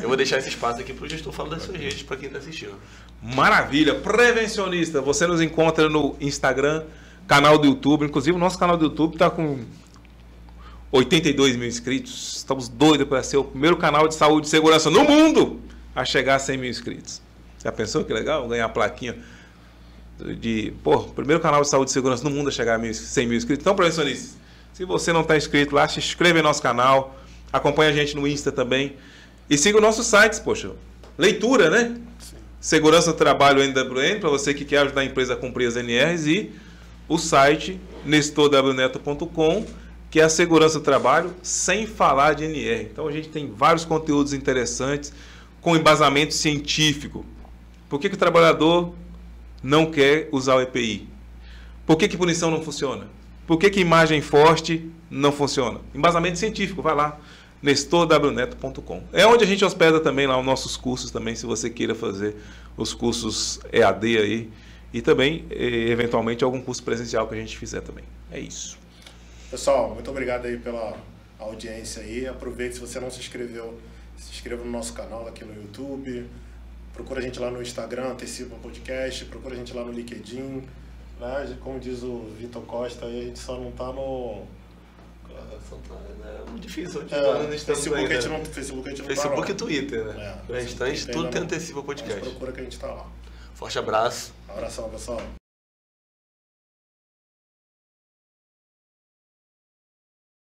S1: Eu vou deixar esse espaço aqui para o gestor falar das suas redes para quem está assistindo.
S3: Maravilha. Prevencionista. Você nos encontra no Instagram, canal do YouTube. Inclusive, o nosso canal do YouTube está com 82 mil inscritos. Estamos doidos para ser o primeiro canal de saúde e segurança no mundo a chegar a 100 mil inscritos. Já pensou que legal? Ganhar a plaquinha de, primeiro canal de saúde e segurança no mundo a chegar a 100 mil inscritos. Então, prevencionistas, se você não está inscrito lá, se inscreve no nosso canal, acompanha a gente no Insta também e siga os nossos sites, leitura, né? Sim. Segurança do Trabalho NWN, para você que quer ajudar a empresa a cumprir as NRs, e o site nestorwneto.com, que é a segurança do trabalho sem falar de NR. Então, a gente tem vários conteúdos interessantes com embasamento científico. Por que o trabalhador não quer usar o EPI? Por que punição não funciona? Por que imagem forte não funciona? Embasamento científico, vai lá, nestorwneto.com. É onde a gente hospeda também lá os nossos cursos também, se você queira fazer os cursos EAD aí, e também, eventualmente, algum curso presencial que a gente fizer também. É isso.
S2: Pessoal, muito obrigado aí pela audiência aí. Aproveite, se você não se inscreveu, se inscreva no nosso canal aqui no YouTube. Procura a gente lá no Instagram, Antecipa Podcast. Procura a gente lá no LinkedIn. Né? Como diz o Vitor Costa, aí a gente só não tá no...
S1: É muito difícil.
S2: Facebook a gente não
S1: Facebook e Twitter, né? O restante tudo tem Antecipa Podcast.
S2: Mas procura que a gente tá lá.
S1: Forte abraço.
S2: Abração, pessoal.